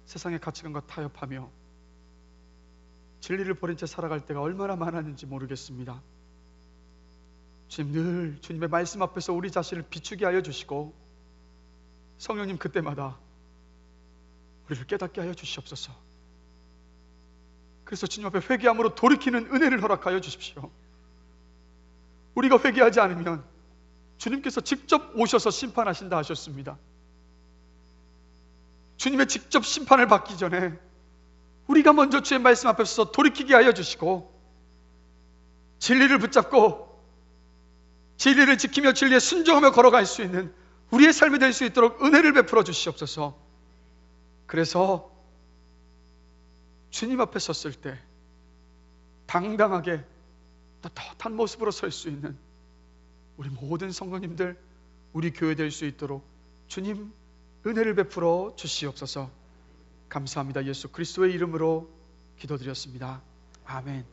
세상의 가치관과 타협하며 진리를 버린 채 살아갈 때가 얼마나 많았는지 모르겠습니다. 주님, 늘 주님의 말씀 앞에서 우리 자신을 비추게 하여 주시고 성령님 그때마다 우리를 깨닫게 하여 주시옵소서. 그래서 주님 앞에 회개함으로 돌이키는 은혜를 허락하여 주십시오. 우리가 회개하지 않으면 주님께서 직접 오셔서 심판하신다 하셨습니다. 주님의 직접 심판을 받기 전에 우리가 먼저 주의 말씀 앞에서 돌이키게 하여 주시고 진리를 붙잡고 진리를 지키며 진리에 순종하며 걸어갈 수 있는 우리의 삶이 될 수 있도록 은혜를 베풀어 주시옵소서. 그래서 주님 앞에 섰을 때 당당하게 떳떳한 모습으로 설 수 있는 우리 모든 성도님들, 우리 교회 될 수 있도록 주님 은혜를 베풀어 주시옵소서. 감사합니다. 예수 그리스도의 이름으로 기도드렸습니다. 아멘.